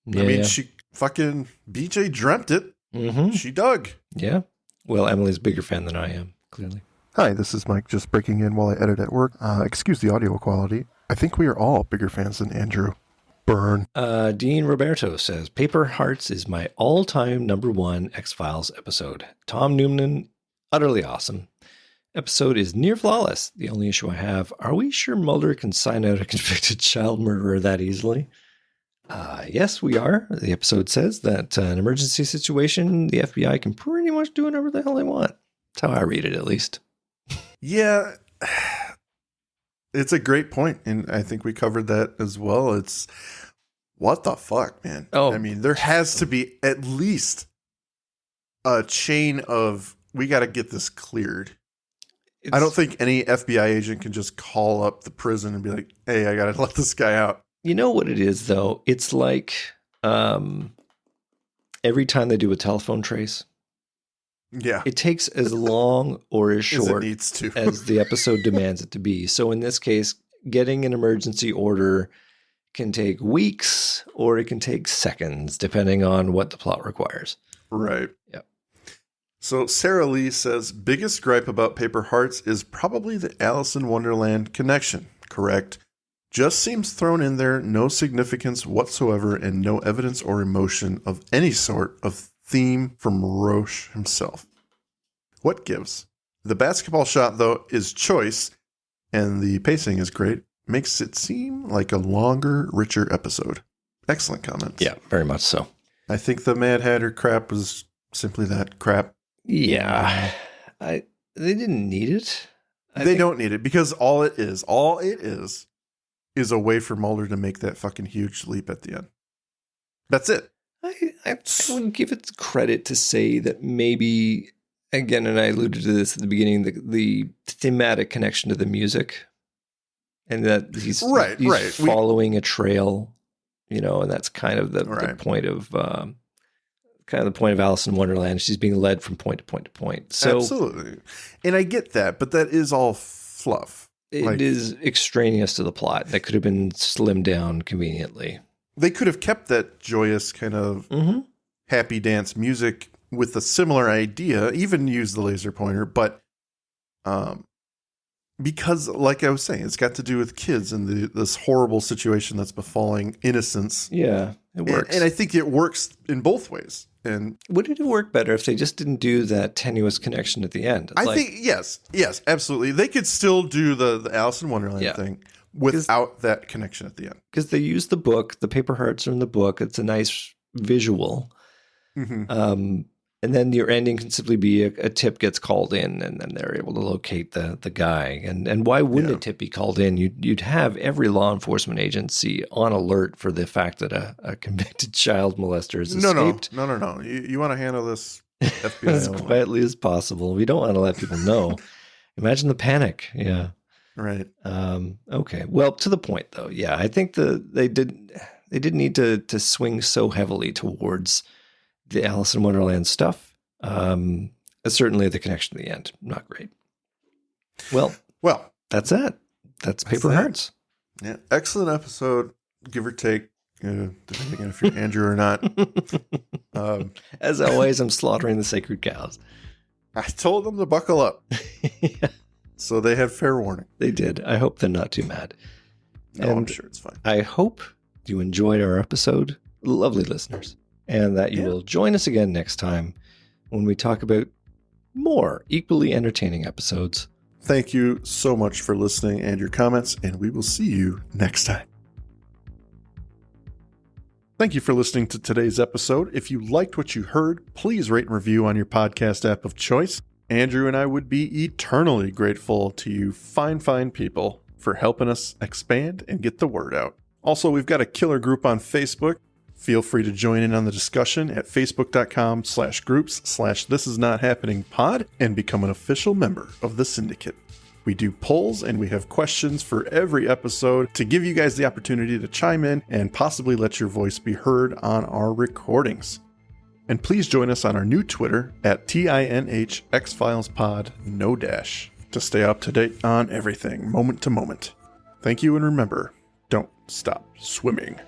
I mean, she fucking, BJ dreamt it. Mm-hmm. She dug. Yeah. Well, Emily's a bigger fan than I am, clearly. Hi, this is Mike just breaking in while I edit at work. Excuse the audio quality. I think we are all bigger fans than Andrew. Burn. Dean Roberto says, Paper Hearts is my all-time #1 X-Files episode. Tom Noonan, utterly awesome. Episode is near flawless. The only issue I have, are we sure Mulder can sign out a convicted child murderer that easily? Yes, we are. The episode says that an emergency situation, the FBI can pretty much do whatever the hell they want. That's how I read it, at least. Yeah. It's a great point, and I think we covered that as well. It's what the fuck, man? Oh. I mean, there has to be at least a chain of we got to get this cleared. I don't think any FBI agent can just call up the prison and be like, "Hey, I got to let this guy out." You know what it is, though? It's like every time they do a telephone trace, Yeah, it takes as long or as as it short needs to. as the episode demands it to be. So in this case, getting an emergency order can take weeks or it can take seconds, depending on what the plot requires. Right. Yep. So Sarah Lee says, biggest gripe about Paper Hearts is probably the Alice in Wonderland connection. Correct. Just seems thrown in there, no significance whatsoever, and no evidence or emotion of any sort of theme from Roche himself. What gives? The basketball shot, though, is choice, and the pacing is great. Makes it seem like a longer, richer episode. Excellent comments. Yeah, very much so. I think the Mad Hatter crap was simply that crap. Yeah. They didn't need it. They don't need it because all it is a way for Mulder to make that fucking huge leap at the end. That's it. I would give it credit to say that maybe, again, and I alluded to this at the beginning, the thematic connection to the music And that he's Right. following a trail, and that's kind of the Right. point of Alice in Wonderland. She's being led from point to point to point. So Absolutely. And I get that, but that is all fluff. it is extraneous to the plot. That could have been slimmed down conveniently. They could have kept that joyous kind of happy dance music with a similar idea, even use the laser pointer, but because, like I was saying, it's got to do with kids and this horrible situation that's befalling innocence. Yeah, it works. And I think it works in both ways. And would it work better if they just didn't do that tenuous connection at the end? I think, yes, absolutely. They could still do the Alice in Wonderland thing without that connection at the end. Because they use the book, the paper hearts are in the book. It's a nice visual. And then your ending can simply be a tip gets called in, and then they're able to locate the guy. And why wouldn't a tip be called in? You'd have every law enforcement agency on alert for the fact that a convicted child molester has escaped. No. You want to handle this FBI as quietly as possible. We don't want to let people know. Imagine the panic. Yeah. Right. Okay. Well, to the point though. Yeah, I think they didn't need to swing so heavily towards the Alice in Wonderland stuff. Certainly the connection to the end, not great. Well, that's it. That's Paper Hearts. Yeah, excellent episode, give or take, depending on if you're Andrew or not. As always, I'm slaughtering the sacred cows. I told them to buckle up. Yeah. So they had fair warning. They did. I hope they're not too mad. No, I'm sure it's fine. I hope you enjoyed our episode, lovely listeners, and that you will join us again next time when we talk about more equally entertaining episodes. Thank you so much for listening and your comments, and we will see you next time. Thank you for listening to today's episode. If you liked what you heard, please rate and review on your podcast app of choice. Andrew and I would be eternally grateful to you fine people for helping us expand and get the word out. Also, we've got a killer group on Facebook. Feel free to join in on the discussion at facebook.com/groups/thisisnothappeningpod and become an official member of the syndicate. We do polls and we have questions for every episode to give you guys the opportunity to chime in and possibly let your voice be heard on our recordings. And please join us on our new Twitter at tinhxfilespod, no dash, to stay up to date on everything, moment to moment. Thank you, and remember, don't stop swimming.